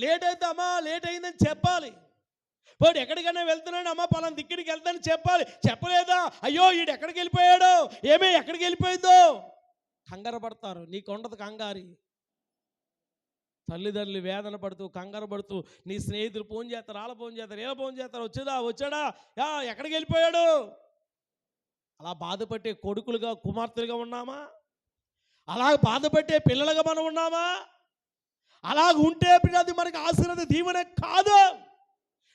లేట్ అయితే అమ్మా లేట్ అయిందని చెప్పాలి. వాడు ఎక్కడికైనా వెళ్తున్నాడు, అమ్మ పలానా దిక్కుడికి వెళ్తానని చెప్పాలి. చెప్పలేదా, అయ్యో వీడు ఎక్కడికి వెళ్ళిపోయాడు, ఏమే ఎక్కడికి వెళ్ళిపోయిందో కంగారు పడతారు. నీకు ఉండదు కంగారి. తల్లిదండ్రులు వేదన పడుతూ కంగారు పడుతూ నీ స్నేహితులు ఫోన్ చేస్తారు, వాళ్ళ ఫోన్ చేస్తారు, ఇలా ఫోన్ చేస్తారు, వచ్చాడా ఎక్కడికి వెళ్ళిపోయాడు. అలా బాధపట్టే కొడుకులుగా, కుమార్తెలుగా ఉన్నామా? అలా బాధపట్టే పిల్లలుగా మనం ఉన్నామా? అలాగ ఉంటే అది మనకి ఆశీర్వాద దీవెన కాదు.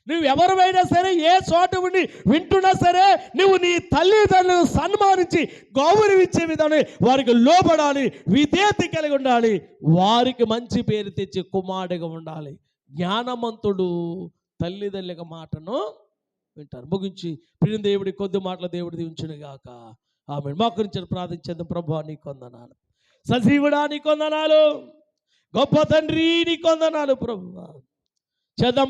నువ్వు ఎవరైనా సరే, ఏ చోట ఉండి వింటున్నా సరే, నువ్వు నీ తల్లిదండ్రులను సన్మానించి గౌరవించే విధానం, వారికి లోబడాలి, విధేయత కలిగి ఉండాలి, వారికి మంచి పేరు తెచ్చి కుమారుడిగా ఉండాలి. జ్ఞానవంతుడు తల్లిదండ్రుల మాటను వింటారు. ముగించి ప్రియ దేవుడి కొద్ది మాటలు దేవుడి దీవించును గాక. ఆమె మా గురించి ప్రార్థించేద్దాం. ప్రభువా నీకు వందనాలు, సజీవుడా నీకు వందనాలు, గొప్ప తండ్రి నీకు వందనాలు ప్రభువా. చేద్దాం.